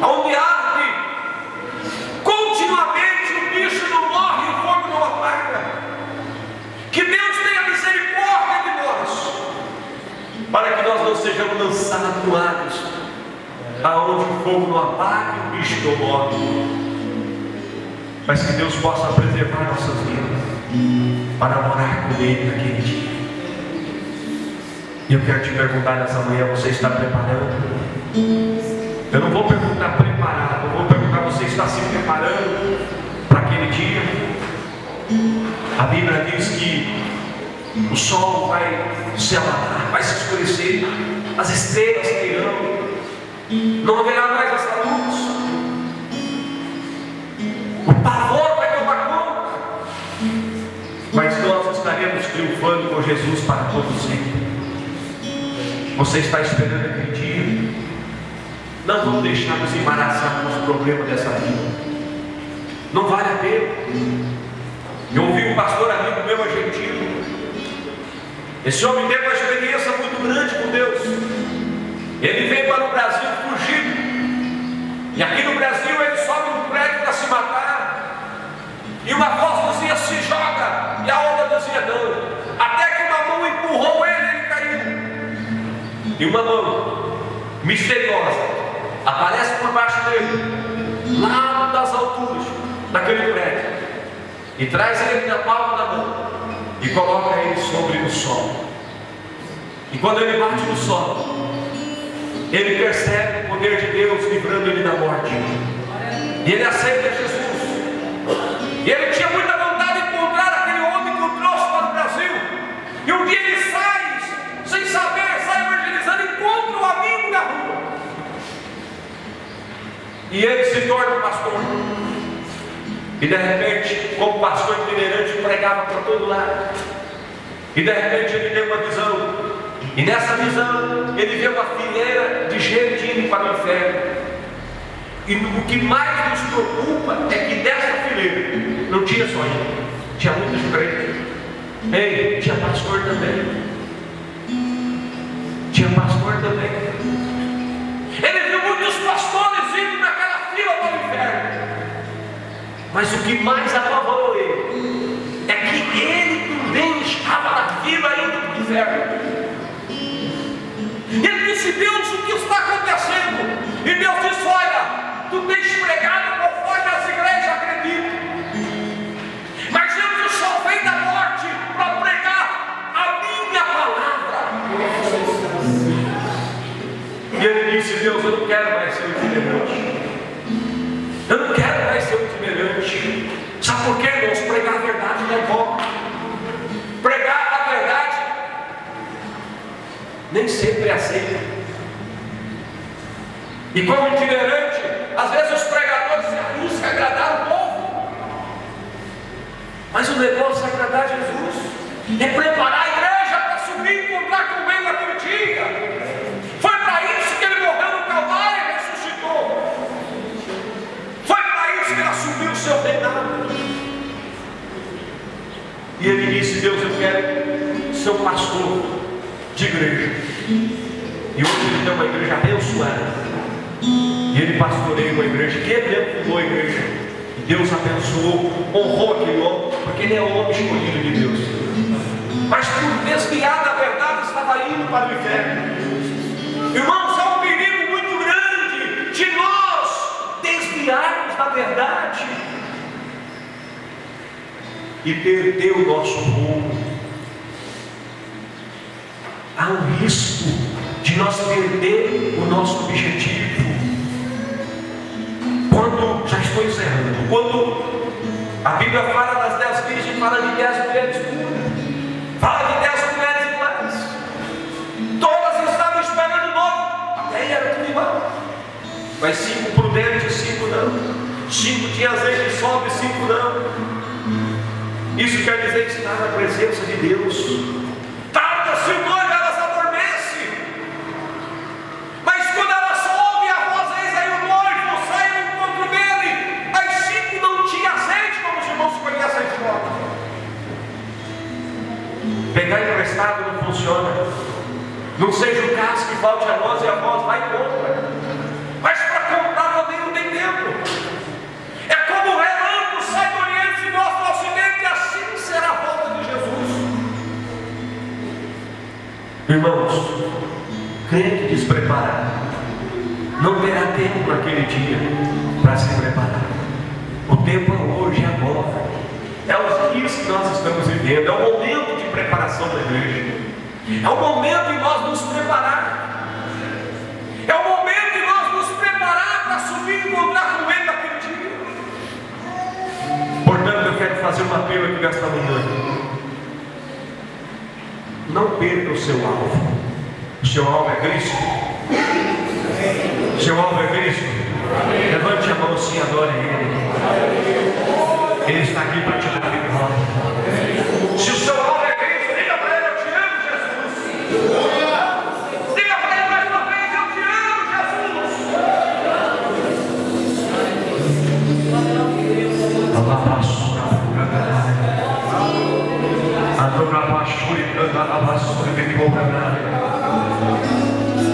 onde arde continuamente, o bicho não morre e o fogo não apaga. Que Deus tenha misericórdia de nós, para que nós não sejamos lançados no Hades, aonde o fogo não apaga e o bicho não morre. Mas que Deus possa preservar nossas vidas para morar com Ele naquele dia. E eu quero te perguntar nessa manhã: você está preparando? Eu não vou perguntar preparado, eu vou perguntar: você está se preparando para aquele dia? A Bíblia diz que o sol vai se abalar, vai se escurecer, as estrelas cairão, não haverá mais essa luz, o pavor vai tomar conta, mas nós estaremos triunfando com Jesus para todo sempre. Você está esperando aquele dia? Não vamos deixar nos embaraçar com os problemas dessa vida. Não vale a pena. Eu ouvi um pastor amigo meu argentino. Esse homem teve uma experiência muito grande com Deus. Ele veio para o Brasil fugido. E aqui no Brasil ele sobe no prédio para se matar. E uma voz dizia: se joga. E a outra dizia: não. Até que uma mão empurrou ele caiu. E uma mão misteriosa aparece por baixo dele, lá das alturas daquele prédio, e traz ele na palma da mão e coloca ele sobre o sol. E quando ele bate no sol, ele percebe o poder de Deus livrando ele da morte. E ele aceita Jesus. E ele tinha muita vontade de encontrar aquele homem que o trouxe para o Brasil. E um dia ele sai, sem saber, sai evangelizando, encontra o amigo na rua. E ele se torna pastor. E de repente, como pastor itinerante, pregava para todo lado. E de repente ele tem uma visão. E nessa visão, ele vê uma fileira de gente indo para o inferno. E o que mais nos preocupa é que dessa fileira não tinha só ele, tinha muitos crentes. Ei, tinha pastor também. Tinha pastor também. Ele viu muitos pastores indo naquela Mas o que mais apavorou ele é que ele também estava na fila indo para o inferno. Ele disse: Deus, o que está acontecendo? E Deus disse: olha, tu tens pregado conforme as igrejas acreditam, mas eu só venho da morte para pregar a minha palavra. E ele disse: Deus, eu não quero mais ser itinerante. Eu não quero mais ser itinerante. Sabe por quê, irmãos? Pregar a verdade não é bom. Pregar a verdade nem sempre é aceita. E como itinerante, às vezes os pregadores se arriscam a agradar o povo. Mas o negócio é agradar Jesus, é preparar a igreja para subir e encontrar com ele naquele dia. Foi para isso que ele morreu no Calvário e ressuscitou. Foi para isso que ele assumiu o seu reinado. E ele disse: Deus, eu quero ser um pastor de igreja. E hoje ele tem uma igreja abençoada. E ele pastoreia uma igreja, que ele mesmo fundou a igreja. E Deus abençoou, honrou aquele homem, porque ele é o homem escolhido de Deus. Mas por desviar da verdade, estava indo para o inferno. Irmãos, há um perigo muito grande de nós desviarmos da verdade e perder o nosso rumo. Há um risco de nós perder o nosso objetivo. Quando, já estou encerrando, quando a Bíblia fala das 10 virgens, fala de 10 mulheres puras, fala de 10 mulheres iguais, todas estavam esperando o novo, até aí era tudo igual, mas 5 prudentes, 5 não, 5 tinham azeite e sobe, 5 não. Isso quer dizer que está na presença de Deus. Tarda-se o noivo, ela se adormece, mas quando ela só ouve a voz, eis aí o noivo, sai no encontro dele. As 5 não tinham azeite, como os irmãos conhecem a história. Pegar emprestado não funciona. Não seja o caso que falte a voz e a voz vai e compra. Mas para comprar também não tem tempo. É como o relâmpago sai do Oriente e mostra o Ocidente, e assim será a volta de Jesus. Irmãos, crente despreparado não terá tempo naquele dia para se preparar. O tempo é hoje, é agora. É os dias que nós estamos vivendo. É o momento de preparação da igreja. É o momento de nós nos preparar. É o momento de nós nos preparar para subir e encontrar com ele naquele dia. Portanto, eu quero fazer um apelo aqui nesta manhã. Não perca o seu alvo. O seu alvo é Cristo. O seu alvo é Cristo. Levante a mão assim e adore Ele. Ele está aqui para te dar vitória. Se o seu alvo é Cristo, diga para Ele: eu te amo, Jesus. Diga para Ele mais uma vez: eu te amo, Jesus.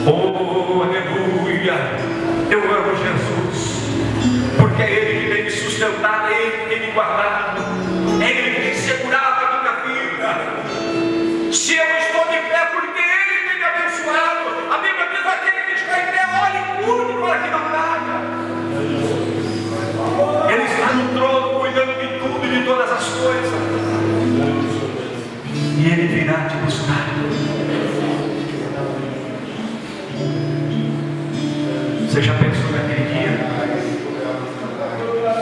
Oh, aleluia. Eu amo Jesus, porque é Ele que tem me sustentado, é Ele que tem me guardado, é Ele que tem segurado a minha vida. Se eu estou de pé, porque Ele tem me abençoado. A Bíblia diz: aquele que está em pé, olhe e cuide para que não caia. Ele está no trono, cuidando de tudo e de todas as coisas, e Ele virá te buscar. Você já pensou naquele dia?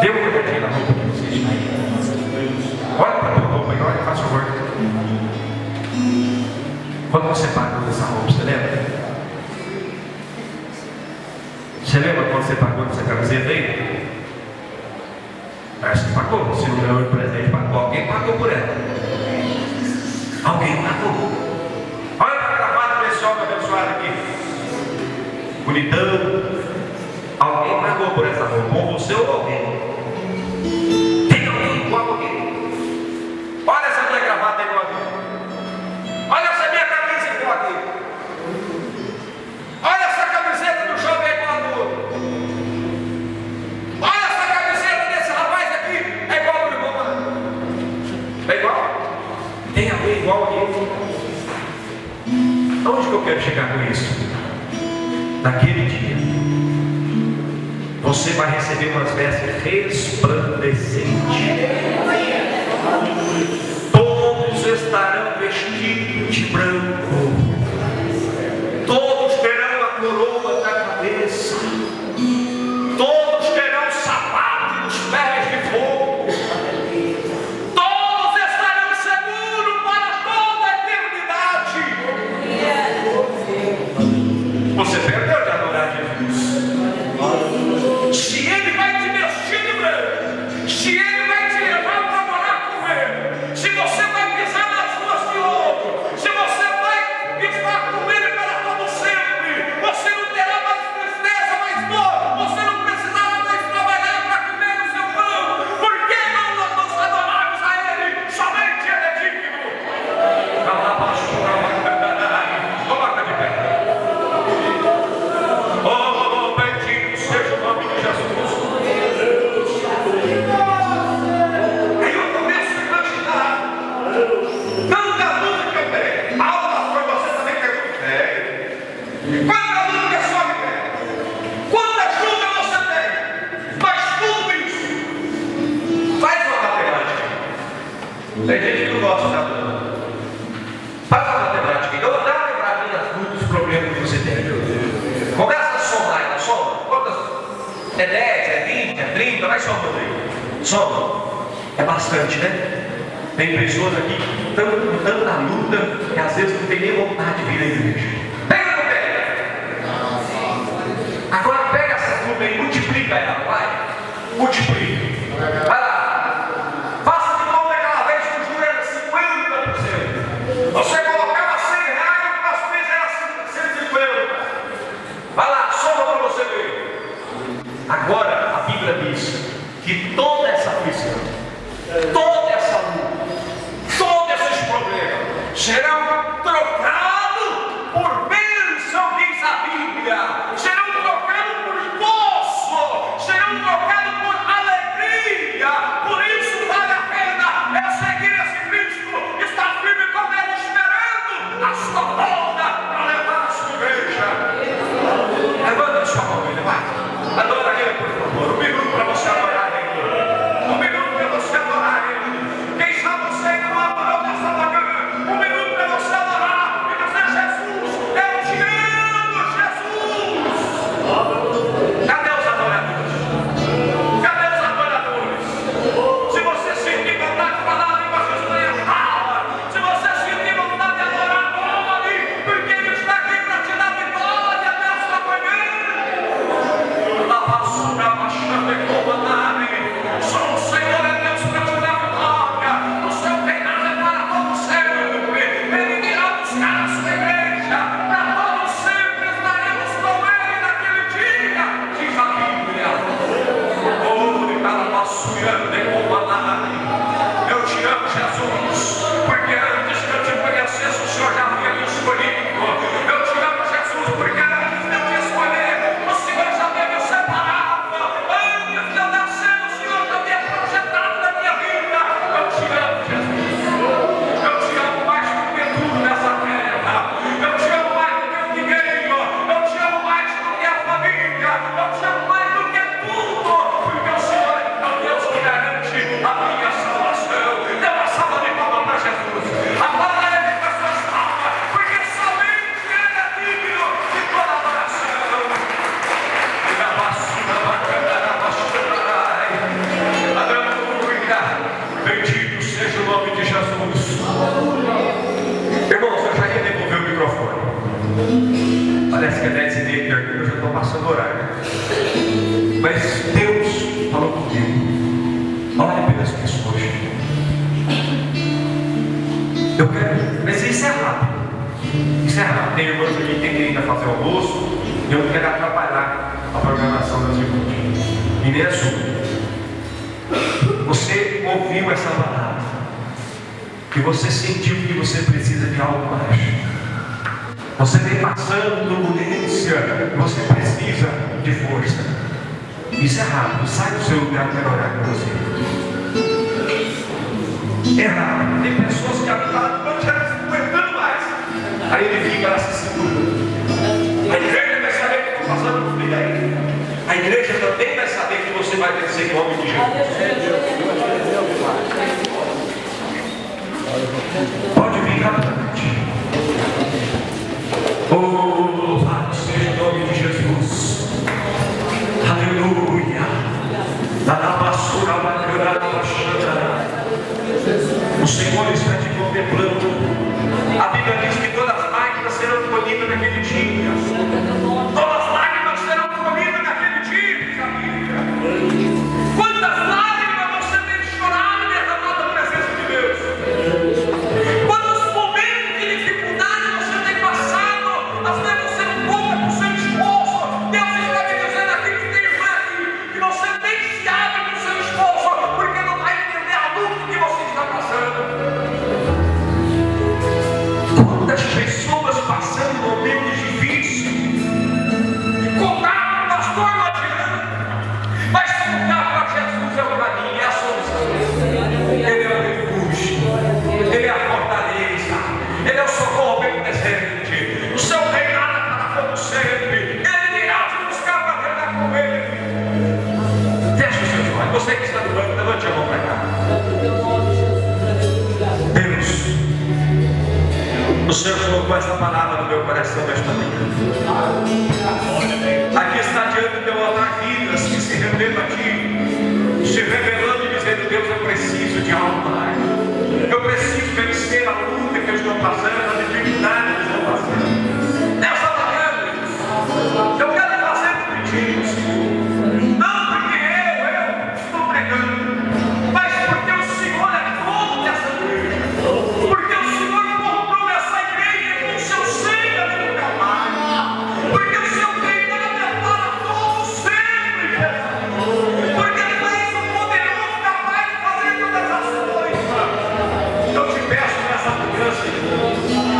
Dê uma olhadinha na roupa que você está aí. Olha para a tua roupa e olha, faz favor. Quando você pagou essa roupa, você lembra? Você lembra quando você pagou essa camiseta aí? Você pagou, você não ganhou de presente, pagou. Alguém pagou por ela. Alguém pagou. Olha para a gravata desse homem abençoado aqui. Bonitão. Alguém pagou por essa roupa, ou você ou alguém. Tem alguém igual a alguém? Olha essa minha gravata igual a alguém. Olha essa minha camisa igual a alguém. Olha essa camiseta do jovem igual a do outro. Olha essa camiseta desse rapaz aqui. eu quero chegar com isso? Naquele dia, você vai receber umas vestes resplandecentes. Todos estarão vestidos de branco. Todos terão a coroa na cabeça. Todos terão sapato nos pés de fogo. Todos estarão seguros para toda a eternidade. Você perdeu de adorar Jesus. Se Ele vai te vestir de branco, se Ele vai te levar para morar com Ele, se você vai pisar nas ruas de ouro, se você vai estar com Ele para todo sempre, você não terá mais tristeza, mais dor, você não precisará mais trabalhar para comer o seu pão. Por que não nos adorarmos a Ele? Somente Ele é digno. Coloca de pé. Oh, bendito seja o nome de Jesus. Aí eu começo a imaginar tanta luta que eu tenho. Almas para você também tem muito fé. Quanta luta que a sua vida tem. Quanta ajuda você tem. Mas tudo isso faz uma matemática. Tem gente que não gosta da luta. Faz uma matemática. Então dá uma lembradinha dos problemas que você tem. Começa a somar, não soma? Quantas? É 10, é 20, é 30, vai somando aí. Soma. É bastante, né? Tem pessoas aqui tanto na luta que às vezes não tem nem vontade de vir à igreja. Pega ou não pega? Agora pega essa luta e multiplica ela, vai. Multiplica. Vai lá. Faça de conta aquela vez que o juro era 50%. Você colocava R$100 e o próximo mês era 150. Vai lá, soma para você ver. Agora a Bíblia diz que toda essa aflição, toda essa luta, todos esses problemas serão trocados por bênção, diz a Bíblia. Serão trocados por gozo, serão trocados por alegria. Por isso vale a pena é seguir esse Cristo, estar firme com Ele, esperando a sua volta para levar a sua igreja. Levanta a sua mão, ele vai. Adora Ele, por favor. Um minuto para você adorar Ele. Um minuto para você adorar Ele. Quem sabe você não adorou nessa manhã. Um minuto para você adorar e dizer: Jesus, eu te amo, Jesus. Cadê os adoradores? Cadê os adoradores? Se você sentir vontade de falar a língua estranha, fala. Se você sentir vontade de adorar, adore, porque Ele está aqui para te dar vitória nessa manhã. Só o Senhor é Deus para te dar vitória. O seu reinado é para todo sempre. Ele virá buscar a sua igreja. Para todo sempre estaremos com Ele naquele dia, diz a Bíblia. Eu te amo, Jesus, porque antes que eu te conhecesse, o Senhor já havia me escolhido. Eu te amo, Jesus, porque antes de eu te escolher, o Senhor já havia me separado. Antes de eu nascer, o Senhor já havia projetado na minha vida. Eu te amo, Jesus. Eu te amo mais do que tudo nessa terra. Eu te amo mais do que o dinheiro. Eu te amo mais do que a família. Eu te amo mais do que tudo, porque o Senhor é o Deus que garante a minha salvação. Dê uma salva de palmas para Jesus. Adora Ele com as suas palmas, porque somente Ele é digno de toda adoração. Aleluia. Bendito seja o nome de Jesus. Irmãos, eu já ia devolver o microfone. Parece que é 10h30, eu já estou passando o horário. Mas Deus falou comigo. Olha pelas pessoas. Eu quero. Mas isso é rápido. Isso é rápido. Tem irmãos aqui que tem que ainda fazer almoço. E eu não quero atrapalhar a programação das irmãs. E nem a sua. Você ouviu essa palavra. E você sentiu que você precisa de algo mais. Você vem passando turbulência. Você precisa de força. Isso é rápido. Sai do seu lugar, quero orar com você. É rápido. Tem pessoas que habitaram quando já não se aguentando mais. Aí ele fica lá se segurando. A igreja vai saber que está passando por filho aí. A igreja também vai saber que você vai vencer em nome de Jesus. Pode vir rapidamente. Oh, louvado seja o nome de Jesus. Aleluia. O Senhor está te contemplando. A Bíblia diz que todas as lágrimas serão colhidas naquele dia. Todas as lágrimas serão colhidas naquele dia, diz a Bíblia. Quantas lágrimas você tem chorado e derramado na presença de Deus? Quantos momentos de dificuldade você tem passado? Às vezes você não conta com o seu esposo. Deus está me dizendo aqui que tem aqui que você nem se abre com o seu esposo, porque não vai entender a luta que você está passando. Quantas pessoas passando momentos difíceis? Contar com o pastor não adianta, mas contar para Jesus é o caminho, é a solução. Ele é o refúgio, Ele é a fortaleza, Ele é o socorro bem presente. O seu reinado para como sempre. Ele irá te buscar para reinar com Ele. Feche os seus olhos. Você que está no banco, levante a mão para cá. Deus, o Senhor colocou essa palavra no meu coração nesta manhã. Aqui está diante do teu altar vidas que se renderam a ti, se revelando e dizendo: Deus, eu preciso de algo mais. Eu preciso vencer a luta que eu estou passando, a dificuldade que eu estou passando. Nessa manhã, eu quero fazer um pedido, Senhor. Não porque eu estou pregando, mas porque o Senhor é dono dessa igreja. Porque o Senhor comprou essa igreja com o seu sangue derramado. Porque o seu reinado é para todos sempre, Jesus. Porque tu és o poderoso capaz de fazer todas as coisas. Eu te peço nessa manhã, Senhor,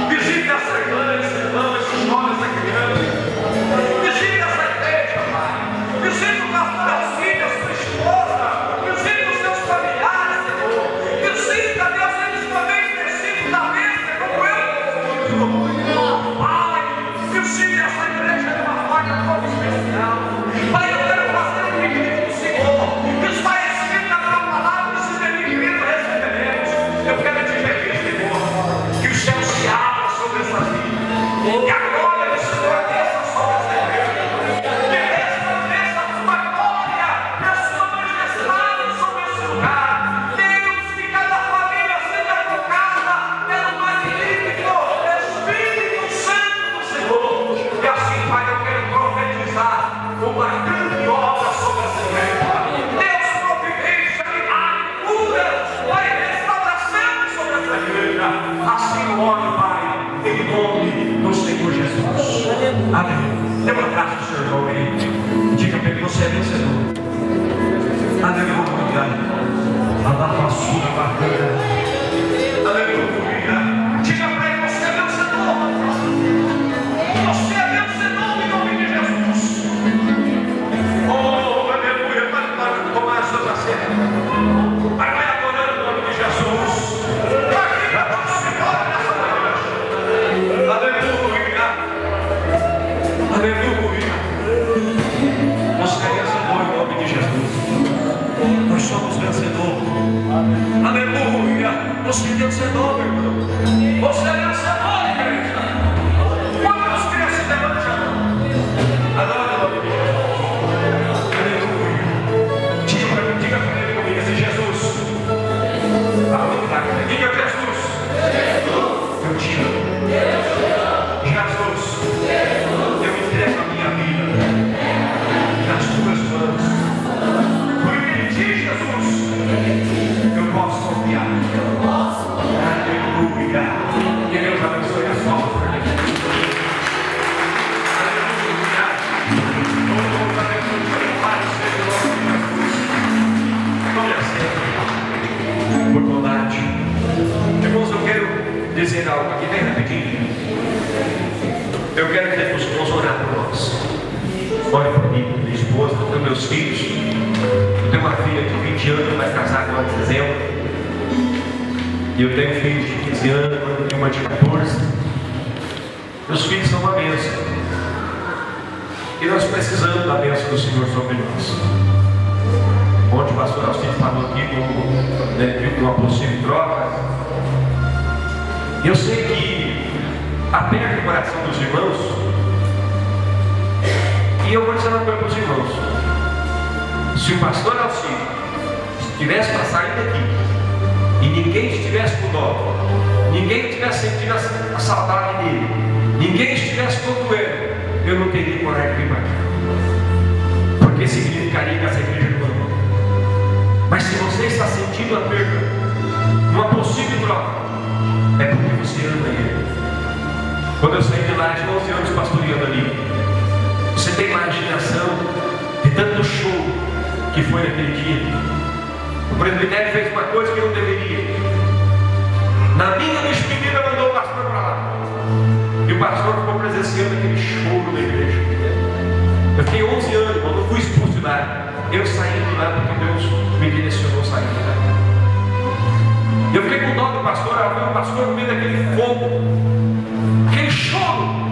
visite essa irmã, esse irmão, esse jovem, essa criança. Visite essa igreja, Pai. Visite o pastor Alcide, a sua esposa. Visite os seus familiares, Senhor. Visita, Deus, eles também precisam da bênção como eu. Pai, visite essa igreja de uma forma toda especial. Pai, eu quero fazer um pedido do Senhor. Que está escrito na tua palavra, se bem-vindo receberemos. Eu quero te pedir, Senhor, que o céu se abra sobre essa vida. Que a glória do Senhor desça sobre essa igreja. Que resplandeça a tua glória, a sua majestade sobre esse lugar. Deus, que cada família seja tocada pelo magnífico Espírito Santo do Senhor. E assim, Pai, eu quero profetizar uma grande obra sobre essa igreja. Deus, providência, milagre, cura, Pai, restauração sobre essa igreja. Assim eu oro, Pai, em nome do Senhor Jesus. Amém. Dê um abraço do seu irmão aí. Diga para ele: você é vencedor. Aleluia. Alabaçura bacana. Aleluia. Diga para ele: você é vencedor. Você é vencedor em nome de Jesus. Oh, aleluia. Vai tomar a sua vacina. Vai adorando em nome de Jesus. Vai participar dessa noite. Aleluia. Aleluia. Você é vencedor em nome de Jesus. Nós somos vencedores. Aleluia. Você é vencedor, meu irmão. Você é vencedor, igreja. Quantos crianças levantam a mão? Adora o nome de Jesus. Aleluia. Diga para ele comigo assim: Jesus. Diga: Jesus. Eu te amo. Jesus. Eu entrego a minha vida nas tuas mãos. Porque em ti, Jesus, eu posso confiar. Aleluia. Que Deus abençoe a sua obra. Aleluia. Todos abençoe o Pai, Senhor. Por bondade. Irmãos, eu quero dizer algo aqui bem rapidinho. Eu quero que os irmãos orar por nós. Ore por mim, por minha esposa, por meus filhos. Eu tenho uma filha de 20 anos que vai casar agora em dezembro. E eu tenho um filho de 15 anos e uma de 14. Os filhos são uma bênção. E nós precisamos da bênção do Senhor sobre nós. Onde o pastor Alcide falou aqui do apostilo de troca. Eu sei que aperta o coração dos irmãos. E eu vou dizer uma coisa para os irmãos. Se o pastor Alcide estivesse para sair daqui e ninguém estivesse com dó, ninguém estivesse sentindo a saudade dele, ninguém estivesse todo ele, eu não teria coragem de vir para cá. Porque significaria que essa igreja não ama. Mas se você está sentindo a perda, uma possível troca, é porque você ama ele. Quando eu saí de lá, de 11 anos pastoreando ali, você tem imaginação de tanto show que foi naquele dia. O presbitério fez uma coisa que não deveria. Na minha despedida mandou o pastor para lá. E o pastor ficou presenciando aquele choro da igreja. Eu fiquei 11 anos, eu não fui expulso de lá. Eu saí de lá porque Deus me direcionou sair de lá. Eu fiquei com dó do pastor, ao ver o pastor no meio daquele fogo, aquele choro.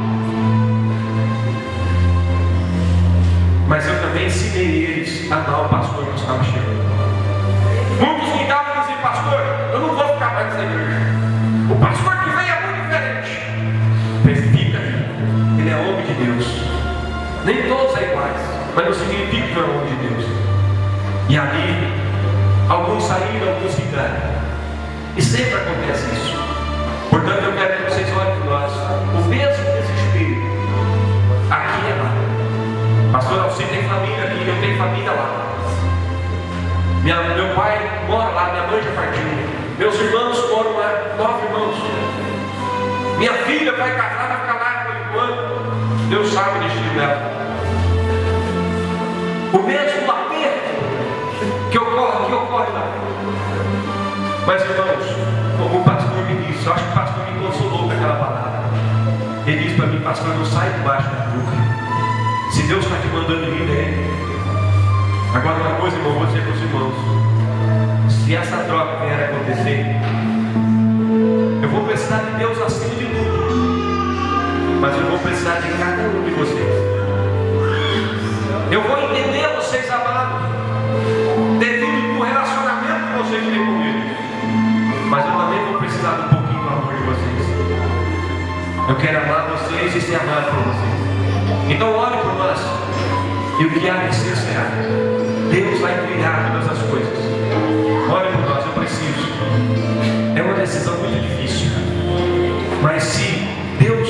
Mas eu também ensinei eles a amar o pastor que estava chegando. Muitos ligavam e diziam: pastor, eu não vou ficar mais nessa igreja. O pastor que vem é muito diferente. Mas fica aí, ele é homem de Deus. Nem todos são iguais, mas não significa que não é homem de Deus. E ali, alguns saíram, alguns ficaram. E sempre acontece isso. Portanto, eu quero que vocês olhem para nós. O mesmo desespero aqui é lá. Pastor Alcide tem família aqui, eu tenho família lá. Meu pai mora lá, minha mãe já partiu. Meus irmãos moram lá, 9 irmãos. Minha filha vai casar, vai ficar lá por enquanto. Deus sabe o destino dela. O mesmo aperto que ocorre aqui, ocorre lá. Mas irmãos, como o pastor me disse, eu acho que o pastor me consolou com aquela palavra. Ele disse para mim: pastor, não sai debaixo da cruz. Se Deus está te mandando ir, é Ele. Agora uma coisa, irmão, vou dizer para os irmãos: se essa troca vier a acontecer, eu vou precisar de Deus acima de tudo, mas eu vou precisar de cada um de vocês. Eu vou entender vocês, amados, devido ao relacionamento que vocês têm comigo, mas eu também vou precisar de um pouquinho do amor de vocês. Eu quero amar vocês e ser amado por vocês. Então ore por nós, e o que há de ser será. Deus vai criar todas as coisas. Ore por nós, eu preciso. É uma decisão muito difícil, mas se Deus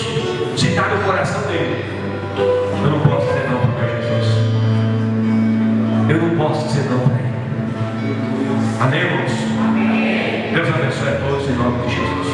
se está no coração dele, eu não posso dizer não para Jesus. Eu não posso dizer não para ele. Amém, irmãos? Deus abençoe a todos em nome de Jesus.